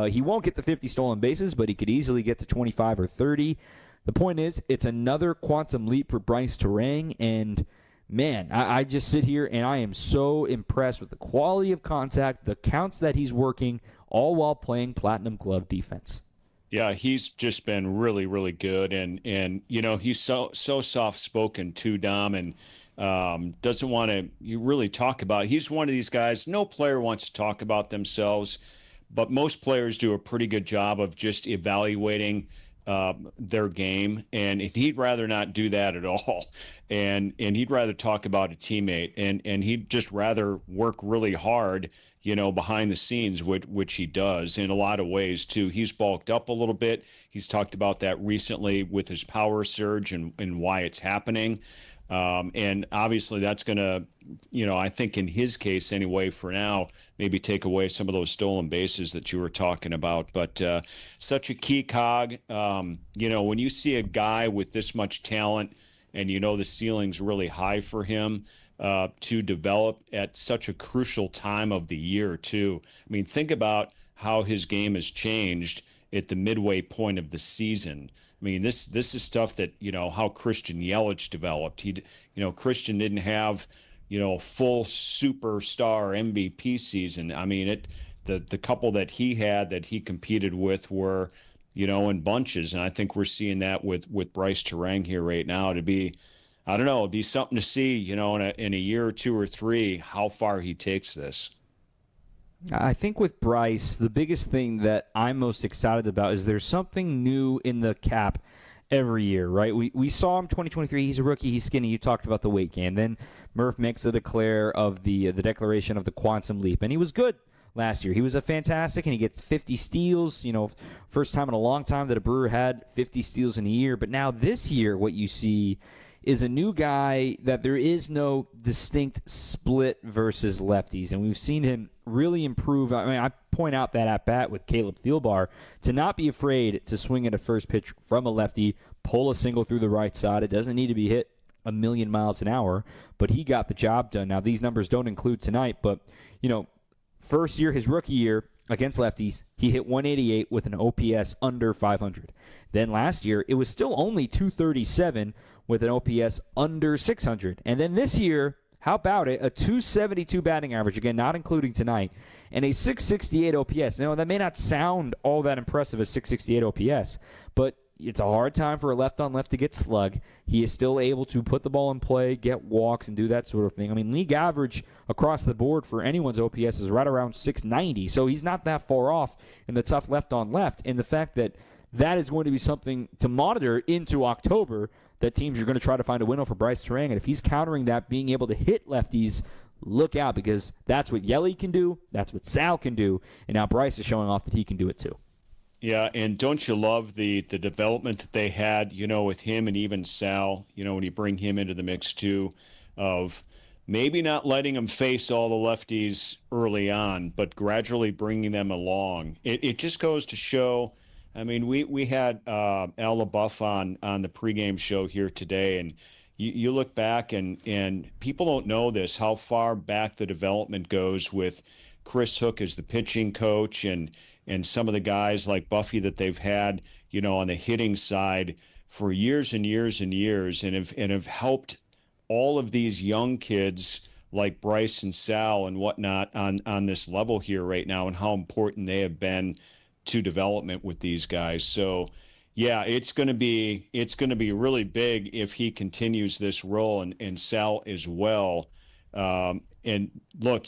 He won't get the 50 stolen bases, but he could easily get to 25 or 30. The point is, it's another quantum leap for Bryce Turang, and man, I just sit here and I am so impressed with the quality of contact, the counts that he's working, all while playing Platinum Glove defense. Yeah, he's just been really, really good, and you know he's so soft spoken too, Dom, and doesn't want to really talk about. He's one of these guys. No player wants to talk about themselves, but most players do a pretty good job of just evaluating their game, and he'd rather not do that at all, and he'd rather talk about a teammate, and he'd just rather work really hard, you know, behind the scenes, which he does in a lot of ways too. He's bulked up a little bit. He's talked about that recently with his power surge and why it's happening. And obviously that's going to, I think in his case anyway, for now, maybe take away some of those stolen bases that you were talking about. But such a key cog. When you see a guy with this much talent and the ceiling's really high for him to develop at such a crucial time of the year too. I mean, think about how his game has changed at the midway point of the season. I mean, this is stuff that, how Christian Yelich developed. Christian didn't have, a full superstar MVP season. I mean, the couple that he had that he competed with were, in bunches. And I think we're seeing that with Bryce Turang here right now. It'd be something to see, in a year or two or three, how far he takes this. I think with Bryce, the biggest thing that I'm most excited about is there's something new in the cap every year, right? We saw him 2023. He's a rookie. He's skinny. You talked about the weight gain. Then Murph makes the declaration of the quantum leap, and he was good last year. He was a fantastic, and he gets 50 steals. First time in a long time that a Brewer had 50 steals in a year. But now this year, what you see is a new guy that there is no distinct split versus lefties. And we've seen him really improve. I mean, I point out that at bat with Caleb Thielbar to not be afraid to swing at a first pitch from a lefty, pull a single through the right side. It doesn't need to be hit a million miles an hour, but he got the job done. Now, these numbers don't include tonight, but, first year, his rookie year against lefties, he hit 188 with an OPS under 500. Then last year, it was still only 237 with an OPS under 600. And then this year, how about it? A 272 batting average, again, not including tonight, and a 668 OPS. Now, that may not sound all that impressive as 668 OPS, but it's a hard time for a left-on-left to get slug. He is still able to put the ball in play, get walks, and do that sort of thing. I mean, league average across the board for anyone's OPS is right around 690, so he's not that far off in the tough left-on-left. And the fact that is going to be something to monitor into October, that teams are going to try to find a window for Bryce Turang. And if he's countering that, being able to hit lefties, look out, because that's what Yelich can do, that's what Sal can do, and now Bryce is showing off that he can do it too. Yeah, and don't you love the development that they had, with him and even Sal, when you bring him into the mix too, of maybe not letting him face all the lefties early on, but gradually bringing them along. It just goes to show. I mean, we had Al LaBeouf on the pregame show here today, and you look back and people don't know this, how far back the development goes with Chris Hook as the pitching coach and some of the guys like Buffy that they've had, on the hitting side for years and years and years, and have helped all of these young kids like Bryce and Sal and whatnot on this level here right now, and how important they have been to development with these guys. So yeah, it's going to be really big if he continues this role, and Sal as well. And look,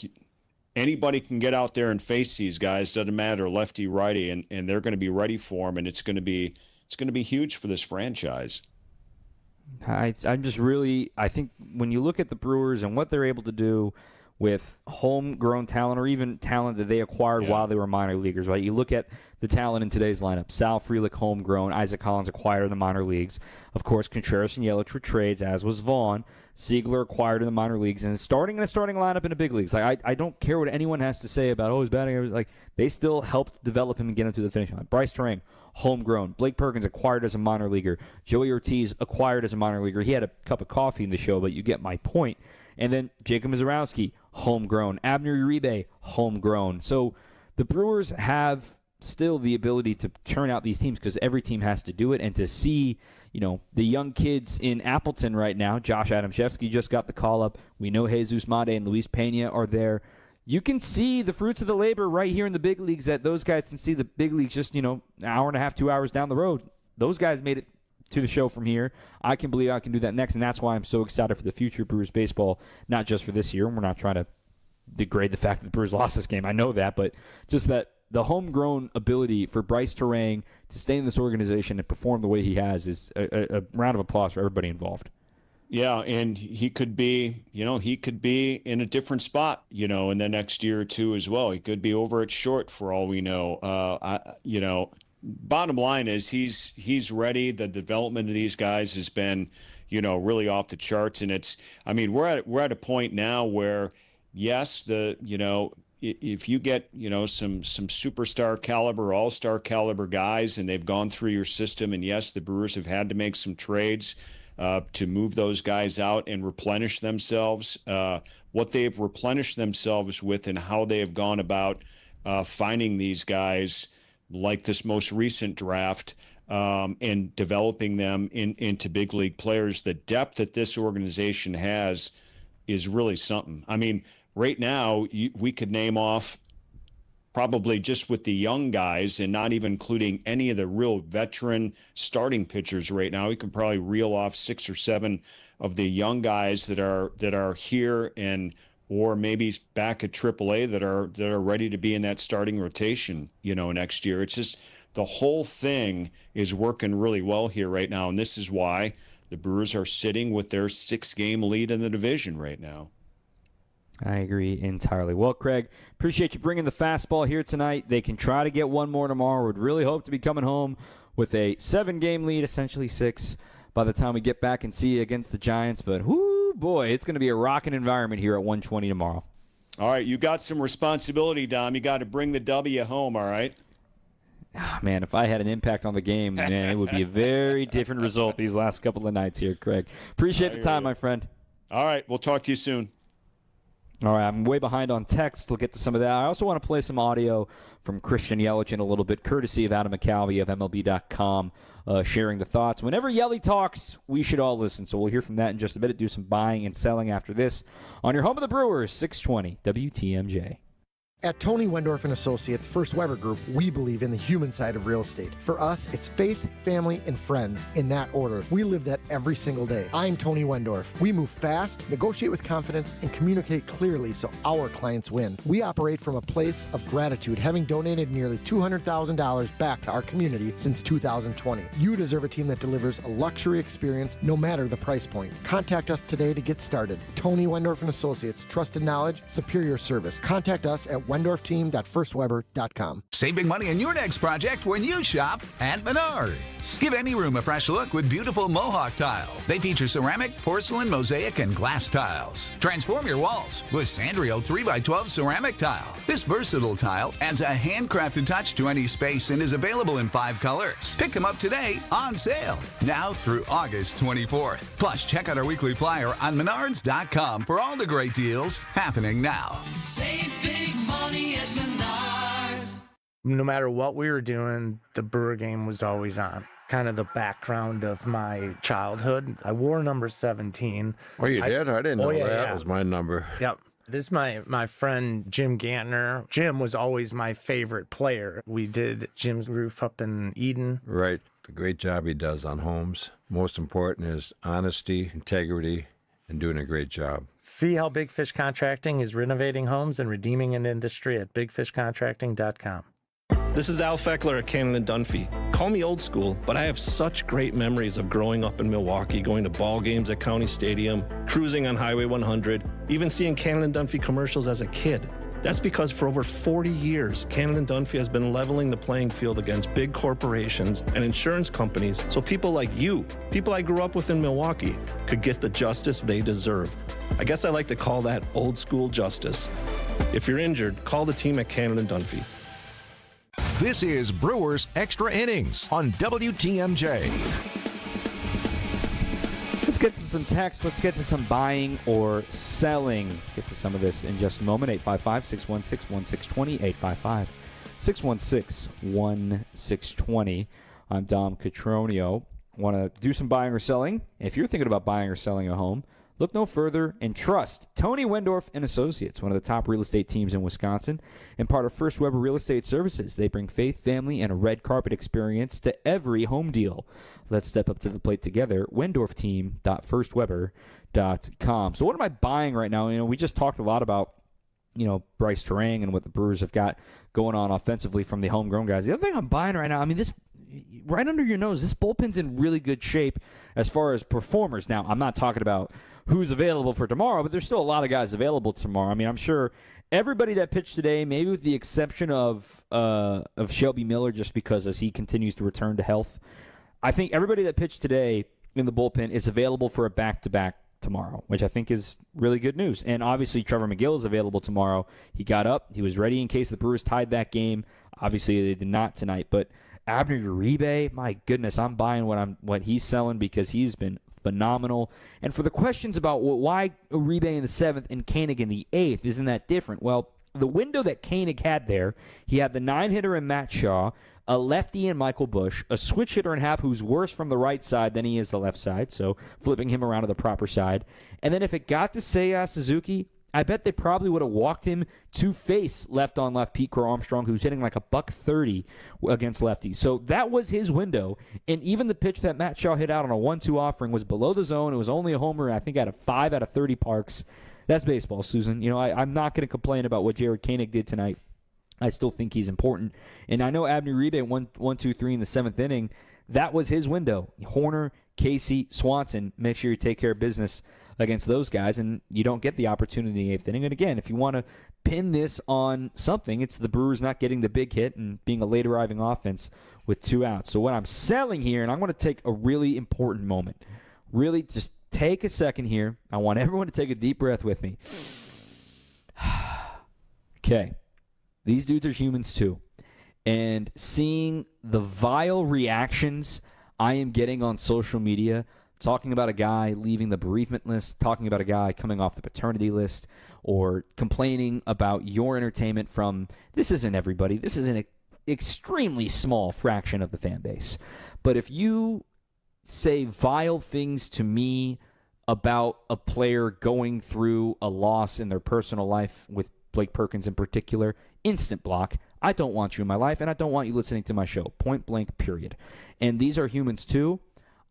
anybody can get out there and face these guys. Doesn't matter lefty, righty, and they're going to be ready for him. And it's going to be huge for this franchise. I think when you look at the Brewers and what they're able to do with homegrown talent, or even talent that they acquired while they were minor leaguers, right? You look at the talent in today's lineup. Sal Frelick, homegrown. Isaac Collins acquired in the minor leagues. Of course, Contreras and Yelich were trades, as was Vaughn. Siegler acquired in the minor leagues, and starting in a starting lineup in the big leagues. Like, I don't care what anyone has to say about, his batting average. Like, they still helped develop him and get him to the finish line. Bryce Turang, homegrown. Blake Perkins acquired as a minor leaguer. Joey Ortiz acquired as a minor leaguer. He had a cup of coffee in the show, but you get my point. And then Jacob Mizorowski, homegrown. Abner Uribe, homegrown. So the Brewers have still the ability to churn out these teams, because every team has to do it. And to see, the young kids in Appleton right now, Josh Adamszewski just got the call-up. We know Jesus Mate and Luis Pena are there. You can see the fruits of the labor right here in the big leagues, that those guys can see the big leagues just, an hour and a half, 2 hours down the road. Those guys made it to the show from here. I can believe I can do that next, and that's why I'm so excited for the future of Brewers baseball, not just for this year. And we're not trying to degrade the fact that the Brewers lost this game. I know that, but just that the homegrown ability for Bryce Turang to stay in this organization and perform the way he has is a round of applause for everybody involved. Yeah, and he could be, in a different spot, in the next year or two as well. He could be over at short for all we know. Bottom line is he's ready. The development of these guys has been, really off the charts. And we're at a point now where, yes, if you get, some superstar caliber, all-star caliber guys, and they've gone through your system, and yes, the Brewers have had to make some trades to move those guys out and replenish themselves. What they've replenished themselves with and how they have gone about finding these guys, like this most recent draft, and developing them into big league players, the depth that this organization has is really something. Right now, we could name off, probably just with the young guys and not even including any of the real veteran starting pitchers right now, we could probably reel off 6 or 7 of the young guys that are here or maybe back at AAA that are ready to be in that starting rotation, next year. It's just the whole thing is working really well here right now, and this is why the Brewers are sitting with their 6-game lead in the division right now. I agree entirely. Well, Craig, appreciate you bringing the fastball here tonight. They can try to get one more tomorrow. Would really hope to be coming home with a 7-game lead, essentially 6, by the time we get back and see you against the Giants. But, whoo, boy, it's going to be a rocking environment here at 1:20 tomorrow. All right, you got some responsibility, Dom. You got to bring the W home, all right? Man, if I had an impact on the game, man, it would be a very different result these last couple of nights here, Craig. Appreciate the time, my friend. All right, we'll talk to you soon. All right, I'm way behind on text. We'll get to some of that. I also want to play some audio from Christian Yelich in a little bit, courtesy of Adam McCalvey of MLB.com, sharing the thoughts. Whenever Yelich talks, we should all listen. So we'll hear from that in just a bit. Do some buying and selling after this on your home of the Brewers, 620 WTMJ. At Tony Wendorf and Associates First Weber Group, we believe in the human side of real estate. For us, it's faith, family, and friends in that order. We live that every single day. I'm Tony Wendorf. We move fast, negotiate with confidence, and communicate clearly so our clients win. We operate from a place of gratitude, having donated nearly $200,000 back to our community since 2020. You deserve a team that delivers a luxury experience no matter the price point. Contact us today to get started. Tony Wendorf and Associates, trusted knowledge, superior service. Contact us at WendorfTeam.firstweber.com. Save big money on your next project when you shop at Menards. Give any room a fresh look with beautiful Mohawk tile. They feature ceramic, porcelain, mosaic, and glass tiles. Transform your walls with Sandrio 3x12 ceramic tile. This versatile tile adds a handcrafted touch to any space and is available in 5 colors. Pick them up today on sale, now through August 24th. Plus, check out our weekly flyer on Menards.com for all the great deals happening now. Save big money at Menards. No matter what we were doing, the Brewer game was always on. Kind of the background of my childhood. I wore number 17. Oh, you did? I didn't know yeah, that was my number. Yep. This is my friend Jim Gantner. Jim was always my favorite player. We did Jim's roof up in Eden. Right. The great job he does on homes. Most important is honesty, integrity, and doing a great job. See how Big Fish Contracting is renovating homes and redeeming an industry at bigfishcontracting.com. This is Al Feckler at Cannon & Dunphy. Call me old school, but I have such great memories of growing up in Milwaukee, going to ball games at County Stadium, cruising on Highway 100, even seeing Cannon & Dunphy commercials as a kid. That's because for over 40 years, Cannon & Dunphy has been leveling the playing field against big corporations and insurance companies so people like you, people I grew up with in Milwaukee, could get the justice they deserve. I guess I like to call that old school justice. If you're injured, call the team at Cannon & Dunphy. This is Brewers Extra Innings on WTMJ. Let's get to some text. Let's get to some buying or selling. Get to some of this in just a moment. 855-616-1620. 855-616-1620. I'm Dom Cotroneo. Want to do some buying or selling? If you're thinking about buying or selling a home, look no further and trust Tony Wendorf and Associates, one of the top real estate teams in Wisconsin, and part of First Weber Real Estate Services. They bring faith, family, and a red carpet experience to every home deal. Let's step up to the plate together. WendorfTeam.firstweber.com. So what am I buying right now? We just talked a lot about, Bryce Turang and what the Brewers have got going on offensively from the homegrown guys. The other thing I'm buying right now, this right under your nose, this bullpen's in really good shape as far as performers. Now, I'm not talking about who's available for tomorrow, but there's still a lot of guys available tomorrow. I'm sure everybody that pitched today, maybe with the exception of Shelby Miller, just because as he continues to return to health, I think everybody that pitched today in the bullpen is available for a back-to-back tomorrow, which I think is really good news. And obviously Trevor McGill is available tomorrow. He got up. He was ready in case the Brewers tied that game. Obviously they did not tonight. But Abner Uribe, my goodness, I'm buying what he's selling because he's been phenomenal. And for the questions about why Uribe in the 7th and Koenig in the 8th, isn't that different? Well, the window that Koenig had there, he had the 9-hitter in Matt Shaw, a lefty in Michael Busch, a switch hitter in Happ who's worse from the right side than he is the left side, so flipping him around to the proper side. And then if it got to Seiya Suzuki, I bet they probably would have walked him to face left-on-left Pete Crow Armstrong, who's hitting like a $130 against lefties. So that was his window. And even the pitch that Matt Shaw hit out on a 1-2 offering was below the zone. It was only a homer, I think, out of 5 out of 30 parks. That's baseball, Susan. You know, I'm not going to complain about what Jared Koenig did tonight. I still think he's important. And I know Abner Uribe 1-2-3 in the 7th inning. That was his window. Horner, Casey, Swanson, make sure you take care of business against those guys, and you don't get the opportunity in the 8th inning. And again, if you want to pin this on something, it's the Brewers not getting the big hit and being a late-arriving offense with 2 outs. So what I'm selling here, and I'm going to take a really important moment. Really just take a second here. I want everyone to take a deep breath with me. Okay. These dudes are humans too. And seeing the vile reactions I am getting on social media, talking about a guy leaving the bereavement list, talking about a guy coming off the paternity list, or complaining about your entertainment from, this isn't everybody, this is an extremely small fraction of the fan base. But if you say vile things to me about a player going through a loss in their personal life, with Blake Perkins in particular, instant block. I don't want you in my life, and I don't want you listening to my show. Point blank, period. And these are humans too.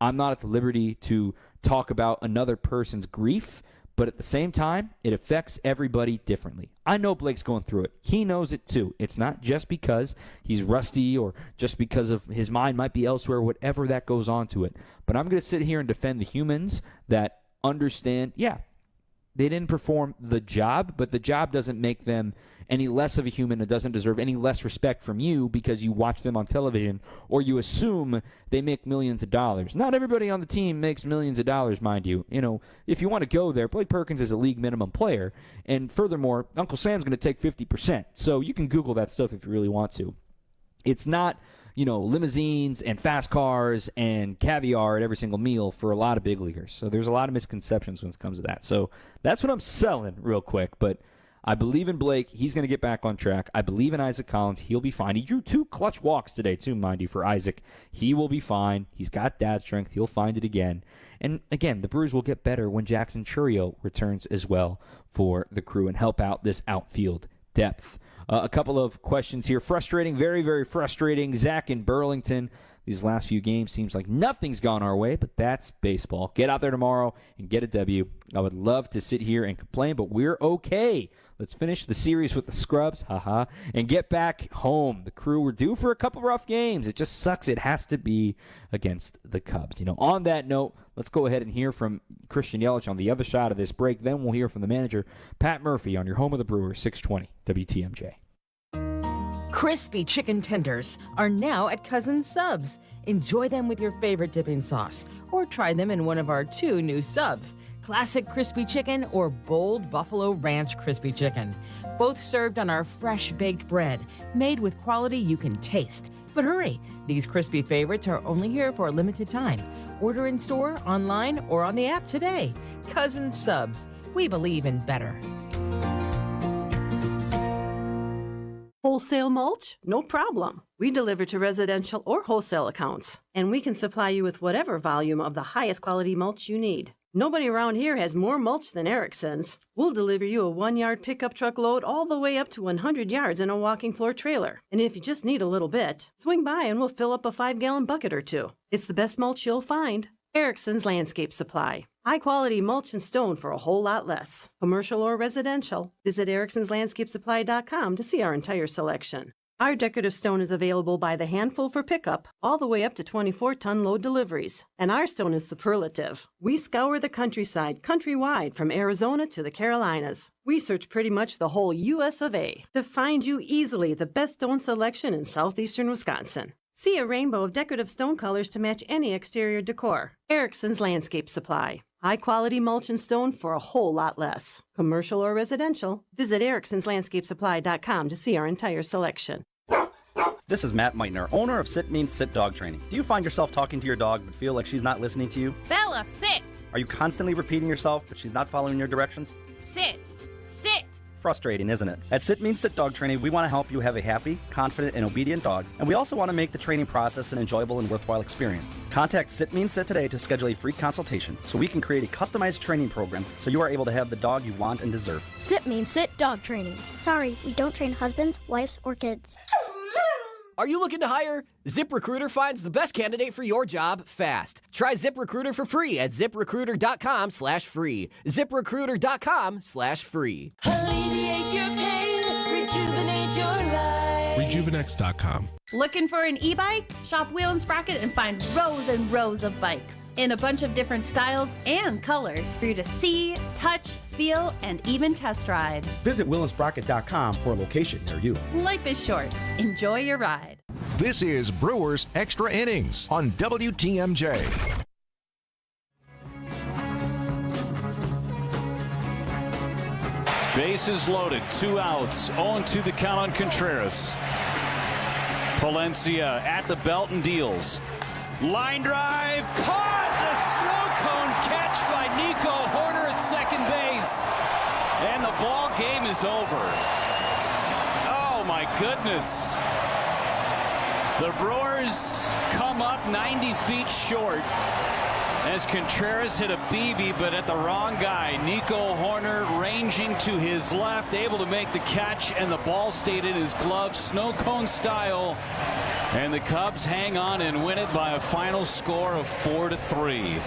I'm not at the liberty to talk about another person's grief, but at the same time, it affects everybody differently. I know Blake's going through it. He knows it too. It's not just because he's rusty or just because of his mind might be elsewhere, whatever that goes on to it. But I'm going to sit here and defend the humans that understand, yeah, they didn't perform the job, but the job doesn't make them any less of a human and doesn't deserve any less respect from you because you watch them on television or you assume they make millions of dollars. Not everybody on the team makes millions of dollars, mind you. You know, if you want to go there, Blake Perkins is a league minimum player. And furthermore, Uncle Sam's going to take 50%. So you can Google that stuff if you really want to. It's not, you know, limousines and fast cars and caviar at every single meal for a lot of big leaguers. So there's a lot of misconceptions when it comes to that. So that's what I'm selling real quick. But I believe in Blake. He's going to get back on track. I believe in Isaac Collins. He'll be fine. He drew 2 clutch walks today, too, mind you, for Isaac. He will be fine. He's got dad strength. He'll find it again. And, again, the Brewers will get better when Jackson Chourio returns as well for the crew and help out this outfield depth. A couple of questions here. Frustrating, very, very frustrating. Zach in Burlington. These last few games seems like nothing's gone our way, but that's baseball. Get out there tomorrow and get a W. I would love to sit here and complain, but we're okay. Let's finish the series with the scrubs, and get back home. The crew were due for a couple rough games. It just sucks. It has to be against the Cubs. You know, on that note, let's go ahead and hear from Christian Yelich on the other side of this break. Then we'll hear from the manager, Pat Murphy, on your home of the Brewers, 620 WTMJ. Crispy chicken tenders are now at Cousin Subs. Enjoy them with your favorite dipping sauce, or try them in one of our 2 new subs, Classic Crispy Chicken or Bold Buffalo Ranch Crispy Chicken. Both served on our fresh baked bread, made with quality you can taste. But hurry, these crispy favorites are only here for a limited time. Order in store, online, or on the app today. Cousin Subs. We believe in better. Wholesale mulch? No problem. We deliver to residential or wholesale accounts, and we can supply you with whatever volume of the highest quality mulch you need. Nobody around here has more mulch than Erickson's. We'll deliver you a 1-yard pickup truck load all the way up to 100 yards in a walking floor trailer. And if you just need a little bit, swing by and we'll fill up a 5-gallon bucket or 2. It's the best mulch you'll find. Erickson's Landscape Supply. High-quality mulch and stone for a whole lot less. Commercial or residential. Visit ericksonslandscapesupply.com to see our entire selection. Our decorative stone is available by the handful for pickup, all the way up to 24-ton load deliveries. And our stone is superlative. We scour the countryside, countrywide, from Arizona to the Carolinas. We search pretty much the whole U.S. of A. to find you easily the best stone selection in southeastern Wisconsin. See a rainbow of decorative stone colors to match any exterior decor. Erickson's Landscape Supply. High-quality mulch and stone for a whole lot less. Commercial or residential, visit ericksonslandscapesupply.com to see our entire selection. This is Matt Meitner, owner of Sit Means Sit Dog Training. Do you find yourself talking to your dog but feel like she's not listening to you? Bella, sit! Are you constantly repeating yourself but she's not following your directions? Sit! Sit! Frustrating, isn't it? At Sit Means Sit Dog Training, we want to help you have a happy, confident, and obedient dog, and we also want to make the training process an enjoyable and worthwhile experience. Contact Sit Means Sit today to schedule a free consultation so we can create a customized training program so you are able to have the dog you want and deserve. Sit Means Sit Dog Training. Sorry, we don't train husbands, wives, or kids. Are you looking to hire? ZipRecruiter finds the best candidate for your job fast. Try ZipRecruiter for free at ziprecruiter.com/free. ZipRecruiter.com/free. Alleviate your pain, rejuvenate your life. Rejuvenex.com. Looking for an e-bike? Shop Wheel and Sprocket and find rows and rows of bikes in a bunch of different styles and colors for you to see, touch, feel, and even test ride. Visit WheelAndSprocket.com for a location near you. Life is short. Enjoy your ride. This is Brewers Extra Innings on WTMJ. Bases loaded, 2 outs, 0-2 the count on Contreras. Palencia at the belt and deals. Line drive, caught! The snow cone catch by Nico Horner at second base. And the ball game is over. Oh my goodness. The Brewers come up 90 feet short as Contreras hit a BB, but at the wrong guy. Nico Horner ranging to his left, able to make the catch, and the ball stayed in his glove, snow cone style. And the Cubs hang on and win it by a final score of 4-3.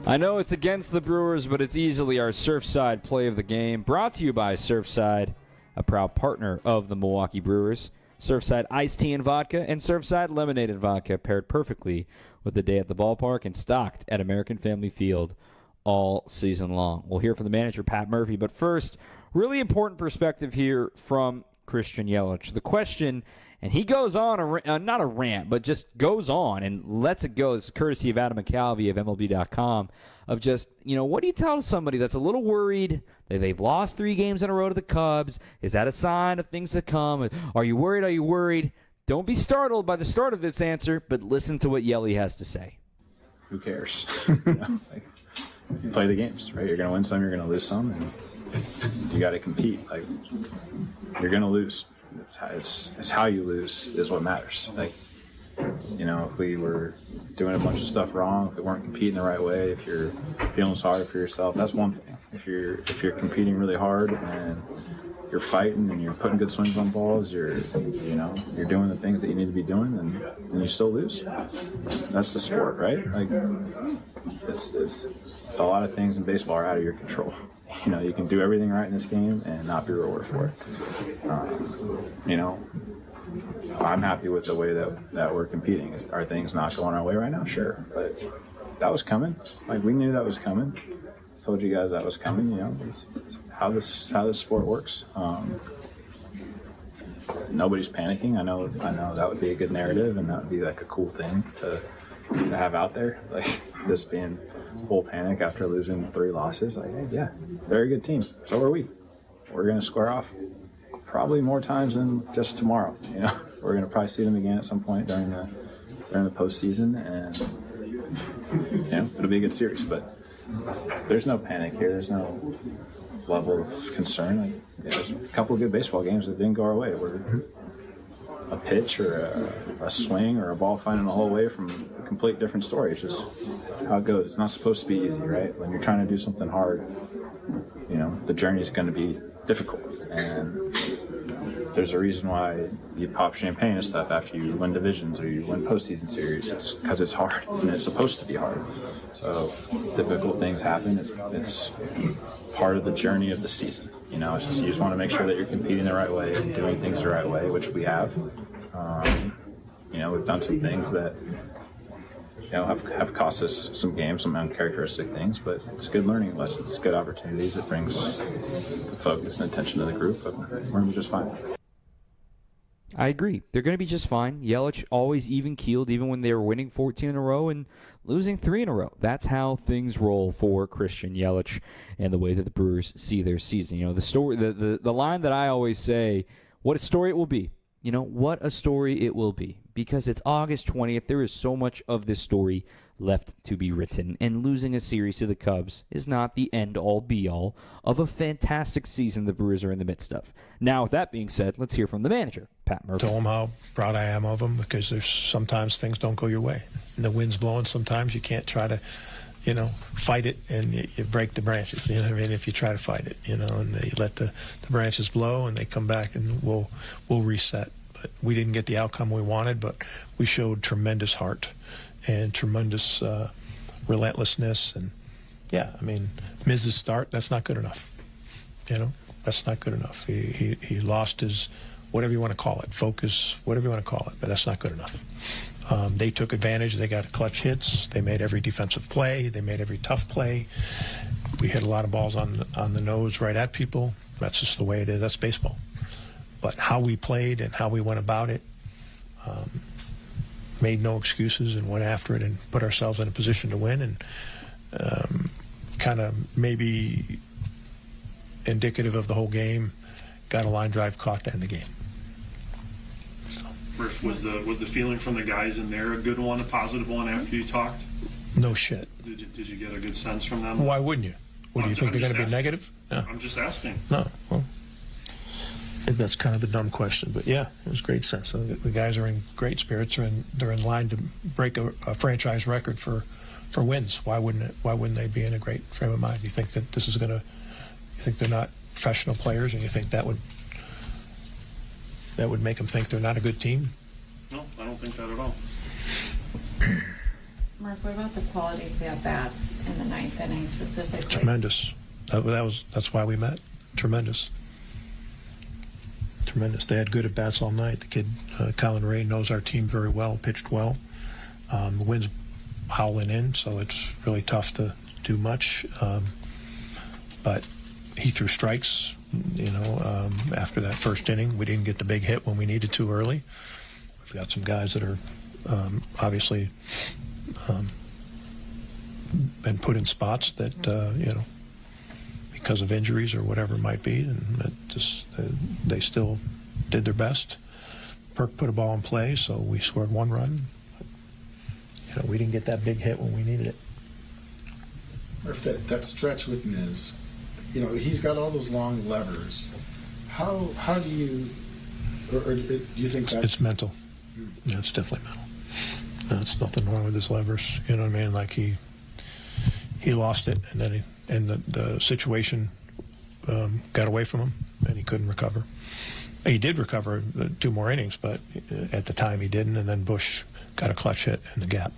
I know it's against the Brewers, but it's easily our Surfside play of the game. Brought to you by Surfside, a proud partner of the Milwaukee Brewers. Surfside iced tea and vodka and Surfside lemonade and vodka paired perfectly with the day at the ballpark and stocked at American Family Field all season long. We'll hear from the manager, Pat Murphy. But first, really important perspective here from Christian Yelich. The question, and he goes on, not a rant, but just goes on and lets it go. This is courtesy of Adam McCalvey of MLB.com, of just, what do you tell somebody that's a little worried that they've lost 3 games in a row to the Cubs? Is that a sign of things to come? Are you worried? Are you worried? Don't be startled by the start of this answer, but listen to what Yelly has to say. Who cares? You play the games, right? You're going to win some, you're going to lose some, and you got to compete. You're going to lose. It's how you lose is what matters. If we were doing a bunch of stuff wrong, if we weren't competing the right way, if you're feeling sorry for yourself, that's one thing. If you're competing really hard and you're fighting and you're putting good swings on balls, you're doing the things that you need to be doing, and you still lose. That's the sport, right? It's a lot of things in baseball are out of your control. You can do everything right in this game and not be rewarded for it. I'm happy with the way that we're competing. Are things not going our way right now? Sure, but that was coming. We knew that was coming. Told you guys that was coming. It's how this sport works. Nobody's panicking. I know that would be a good narrative, and that would be a cool thing to have out there. This being full panic after losing 3 losses. Hey, yeah, very good team. So are we. We're going to square off probably more times than just tomorrow. We're going to probably see them again at some point during the postseason, and it'll be a good series. But there's no panic here. There's no level of concern. There's a couple of good baseball games that didn't go our way. Where a pitch or a swing or a ball finding a hole away from a complete different story. It's just how it goes. It's not supposed to be easy, right? When you're trying to do something hard, the journey is going to be difficult. And there's a reason why you pop champagne and stuff after you win divisions or you win postseason series. It's because it's hard, and it's supposed to be hard. So difficult things happen. It's part of the journey of the season. It's just you just want to make sure that you're competing the right way and doing things the right way, which we have. We've done some things that have cost us some games, some uncharacteristic things, but it's good learning lessons. It's good opportunities. It brings the focus and attention to the group. But we're just fine. I agree. They're going to be just fine. Yelich always even-keeled, even when they were winning 14 in a row and losing 3 in a row. That's how things roll for Christian Yelich and the way that the Brewers see their season. You know, the story, the line that I always say, what a story it will be. You know, what a story it will be. Because it's August 20th. There is so much of this story left to be written. And losing a series to the Cubs is not the end-all, be-all of a fantastic season the Brewers are in the midst of. Now, with that being said, let's hear from the manager, Pat Murphy. Tell him how proud I am of him, because there's sometimes things don't go your way. And the wind's blowing sometimes. You can't try to, fight it, and you break the branches. You know what I mean? If you try to fight it, and you let the branches blow, and they come back, and we'll reset. But we didn't get the outcome we wanted, but we showed tremendous heart and tremendous relentlessness. And, yeah, I mean, Miz's start, that's not good enough. That's not good enough. He lost his, whatever you want to call it, focus, whatever you want to call it, but that's not good enough. They took advantage. They got clutch hits. They made every defensive play. They made every tough play. We hit a lot of balls on the nose right at people. That's just the way it is. That's baseball. But how we played and how we went about it, made no excuses and went after it and put ourselves in a position to win, and kind of maybe indicative of the whole game, got a line drive, caught that in the game. Murph, was the feeling from the guys in there a good one, a positive one after you talked? No shit. Did you get a good sense from them? Why wouldn't you? What, do you think they're going to be negative? Yeah. I'm just asking. No. Well, I think that's kind of a dumb question, but yeah, it was great sense. The guys are in great spirits. They're in line to break a franchise record for wins. Why wouldn't they be in a great frame of mind? You think that this is going to? You think they're not professional players, and you think that would make them think they're not a good team? No, I don't think that at all. Murph, what about the quality of the at-bats in the ninth inning specifically? Tremendous. That's why we met. Tremendous. They had good at-bats all night. The kid, Colin Ray, knows our team very well, pitched well. The wind's howling in, so it's really tough to do much. But he threw strikes, after that first inning. We didn't get the big hit when we needed to early. We've got some guys that are obviously been put in spots that, because of injuries or whatever it might be, and they still did their best. Perk put a ball in play, so we scored 1 run. But, we didn't get that big hit when we needed it. If that stretch with Miz, he's got all those long levers. How do you, or do you think that's... It's mental. Yeah, it's definitely mental. There's nothing wrong with his levers. You know what I mean? Like he lost it, and then the situation got away from him, and he couldn't recover. He did recover 2 more innings, but at the time he didn't, and then Bush got a clutch hit in the gap.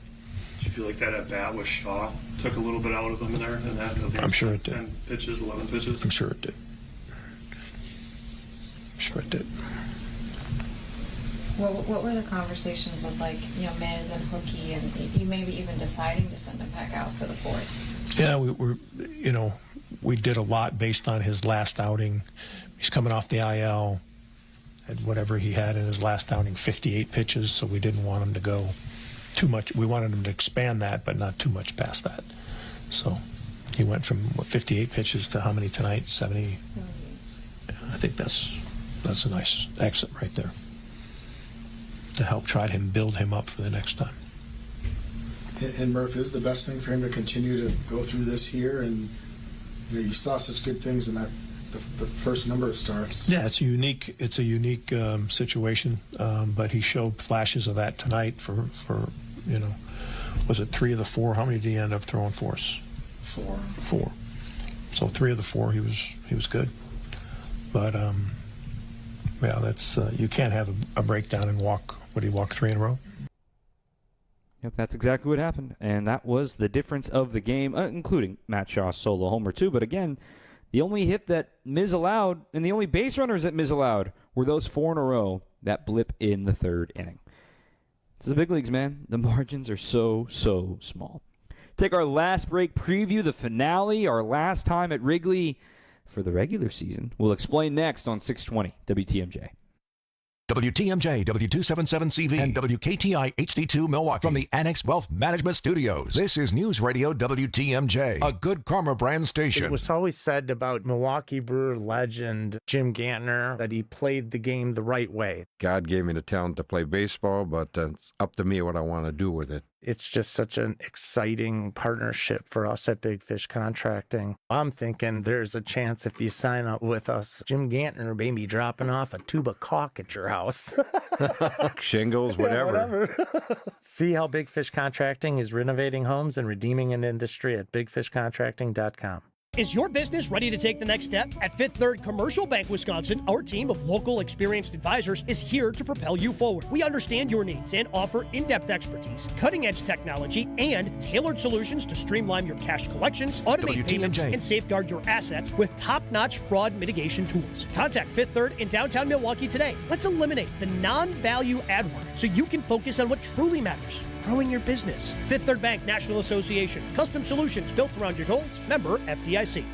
Did you feel like that at-bat with Shaw took a little bit out of him there? In that, I'm sure it did. 10 pitches, 11 pitches? I'm sure it did. What were the conversations with, Miz and Hookie, and you maybe even deciding to send him back out for the 4th? Yeah, we did a lot based on his last outing. He's coming off the IL, and whatever he had in his last outing, 58 pitches, so we didn't want him to go too much. We wanted him to expand that, but not too much past that. So he went from 58 pitches to how many tonight? 70. Yeah, I think that's a nice exit right there to help try to build him up for the next time. And Murph, is the best thing for him to continue to go through this year? And you saw such good things in the first number of starts. Yeah, it's a unique situation, but he showed flashes of that tonight. For was it 3 of the 4? How many did he end up throwing for us? 4. So 3 of the 4, he was good. But yeah, that's you can't have a breakdown and walk. Would he walk 3 in a row? Yep, that's exactly what happened, and that was the difference of the game, including Matt Shaw's solo homer too. But again, the only hit that Miz allowed and the only base runners that Miz allowed were those 4 in a row that blip in the 3rd inning. It's the big leagues, man. The margins are so small. Take our last break, preview the finale, our last time at Wrigley for the regular season. We'll explain next on 620 WTMJ. WTMJ, W277CV, and WKTI HD2 Milwaukee from the Annex Wealth Management Studios. This is News Radio WTMJ, a Good Karma brand station. It was always said about Milwaukee Brewer legend Jim Gantner that he played the game the right way. God gave me the talent to play baseball, but it's up to me what I want to do with it. It's just such an exciting partnership for us at Big Fish Contracting. I'm thinking there's a chance if you sign up with us, Jim Gantner may be dropping off a tube of caulk at your house. Shingles, whatever. See how Big Fish Contracting is renovating homes and redeeming an industry at bigfishcontracting.com. Is your business ready to take the next step? At Fifth Third Commercial Bank Wisconsin, our team of local experienced advisors is here to propel you forward. We understand your needs and offer in-depth expertise, cutting-edge technology, and tailored solutions to streamline your cash collections, automate payments, and safeguard your assets with top-notch fraud mitigation tools. Contact Fifth Third in downtown Milwaukee today. Let's eliminate the non-value add work so you can focus on what truly matters. Growing your business. Fifth Third Bank National Association. Custom solutions built around your goals. Member FDIC.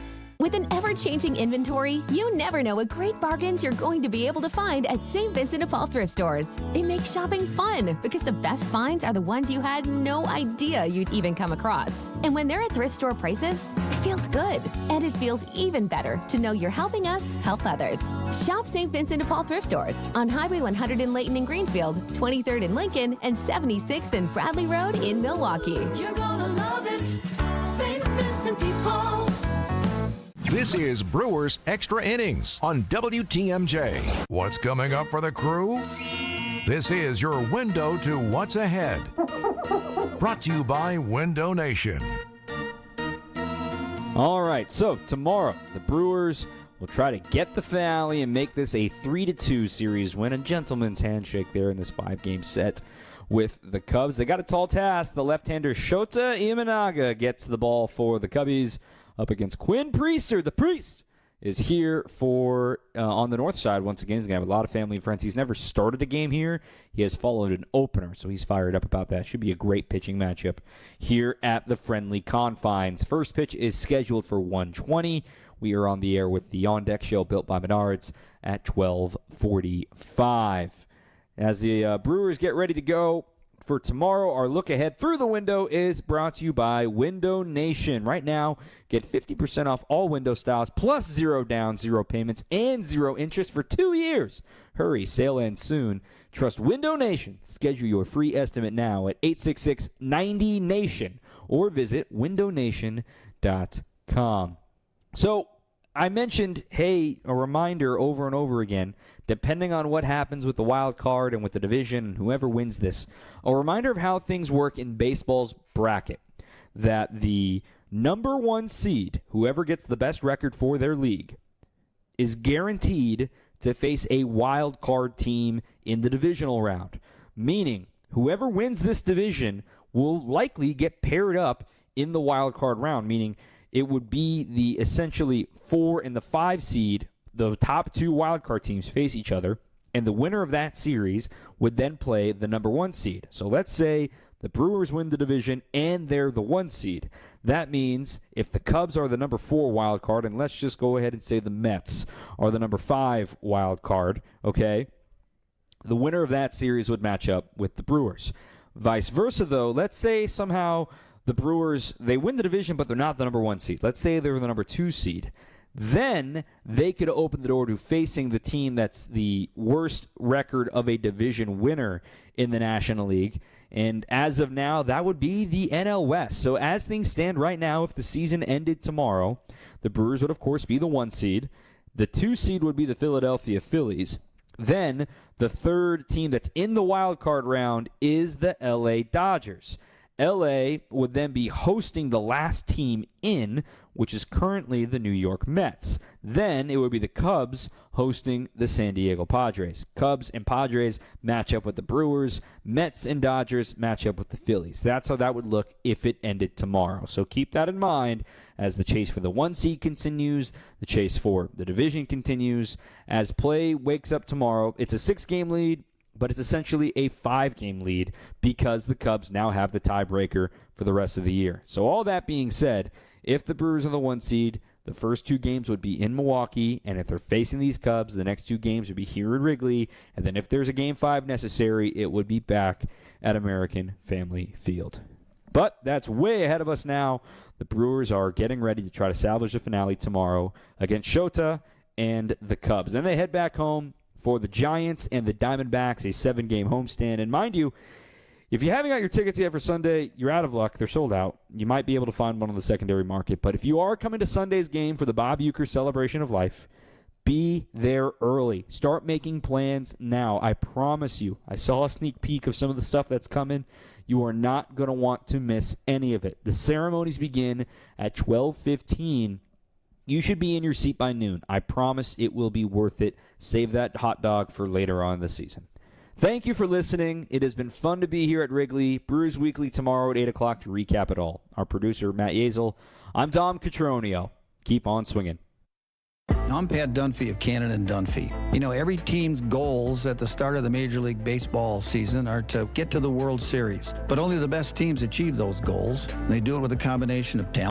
With an ever-changing inventory, you never know what great bargains you're going to be able to find at St. Vincent de Paul thrift stores. It makes shopping fun because the best finds are the ones you had no idea you'd even come across. And when they're at thrift store prices, it feels good. And it feels even better to know you're helping us help others. Shop St. Vincent de Paul thrift stores on Highway 100 in Layton and Greenfield, 23rd in Lincoln, and 76th and Bradley Road in Milwaukee. You're gonna love it, St. Vincent de Paul. This is Brewers Extra Innings on WTMJ. What's coming up for the crew? This is your window to what's ahead. Brought to you by Window Nation. All right, so tomorrow the Brewers will try to get the finale and make this a 3-2 series win. A gentleman's handshake there in this 5-game set with the Cubs. They got a tall task. The left-hander Shota Imanaga gets the ball for the Cubbies up against Quinn Priester. The Priest is here for on the north side once again. He's going to have a lot of family and friends. He's never started a game here. He has followed an opener, so he's fired up about that. Should be a great pitching matchup here at the friendly confines. First pitch is scheduled for 1:20. We are on the air with the On Deck Show built by Menards at 12:45. As the Brewers get ready to go for tomorrow, our look ahead through the window is brought to you by Window Nation. Right now, get 50% off all window styles, plus 0 down, 0 payments, and 0 interest for 2 years. Hurry, sale ends soon. Trust Window Nation. Schedule your free estimate now at 866-90-NATION or visit windownation.com. So, I mentioned, hey, a reminder over and over again, depending on what happens with the wild card and with the division and whoever wins this, a reminder of how things work in baseball's bracket, that the number 1 seed, whoever gets the best record for their league, is guaranteed to face a wild card team in the divisional round, meaning whoever wins this division will likely get paired up in the wild card round, meaning it would be the essentially 4 and the 5 seed. The top 2 wildcard teams face each other, and the winner of that series would then play the number 1 seed. So let's say the Brewers win the division and they're the 1 seed. That means if the Cubs are the number 4 wildcard, and let's just go ahead and say the Mets are the number 5 wildcard, okay, the winner of that series would match up with the Brewers. Vice versa, though, let's say somehow the Brewers, they win the division, but they're not the number 1 seed. Let's say they're the number 2 seed. Then they could open the door to facing the team that's the worst record of a division winner in the National League. And as of now, that would be the NL West. So as things stand right now, if the season ended tomorrow, the Brewers would, of course, be the 1 seed. The 2 seed would be the Philadelphia Phillies. Then the third team that's in the wild card round is the LA Dodgers. LA would then be hosting the last team in, which is currently the New York Mets. Then it would be the Cubs hosting the San Diego Padres. Cubs and Padres match up with the Brewers. Mets and Dodgers match up with the Phillies. That's how that would look if it ended tomorrow. So keep that in mind as the chase for the 1 seed continues, the chase for the division continues. As play wakes up tomorrow, it's a 6-game lead, but it's essentially a 5-game lead because the Cubs now have the tiebreaker for the rest of the year. So all that being said, if the Brewers are the 1 seed, The first 2 games would be in Milwaukee, and if they're facing these Cubs, the next 2 games would be here at Wrigley, and then if there's a Game 5 necessary, it would be back at American Family Field. But that's way ahead of us now. The Brewers are getting ready to try to salvage the finale tomorrow against Shota and the Cubs. Then they head back home for the Giants and the Diamondbacks, a 7-game homestand. And mind you, if you haven't got your tickets yet for Sunday, you're out of luck. They're sold out. You might be able to find one on the secondary market. But if you are coming to Sunday's game for the Bob Uecker Celebration of Life, be there early. Start making plans now. I promise you. I saw a sneak peek of some of the stuff that's coming. You are not going to want to miss any of it. The ceremonies begin at 12:15. You should be in your seat by noon. I promise it will be worth it. Save that hot dog for later on in the season. Thank you for listening. It has been fun to be here at Wrigley. Brewers Weekly tomorrow at 8 o'clock to recap it all. Our producer, Matt Yazel. I'm Dom Cotroneo. Keep on swinging. I'm Pat Dunphy of Cannon and Dunphy. You know, every team's goals at the start of the Major League Baseball season are to get to the World Series. But only the best teams achieve those goals. They do it with a combination of talent,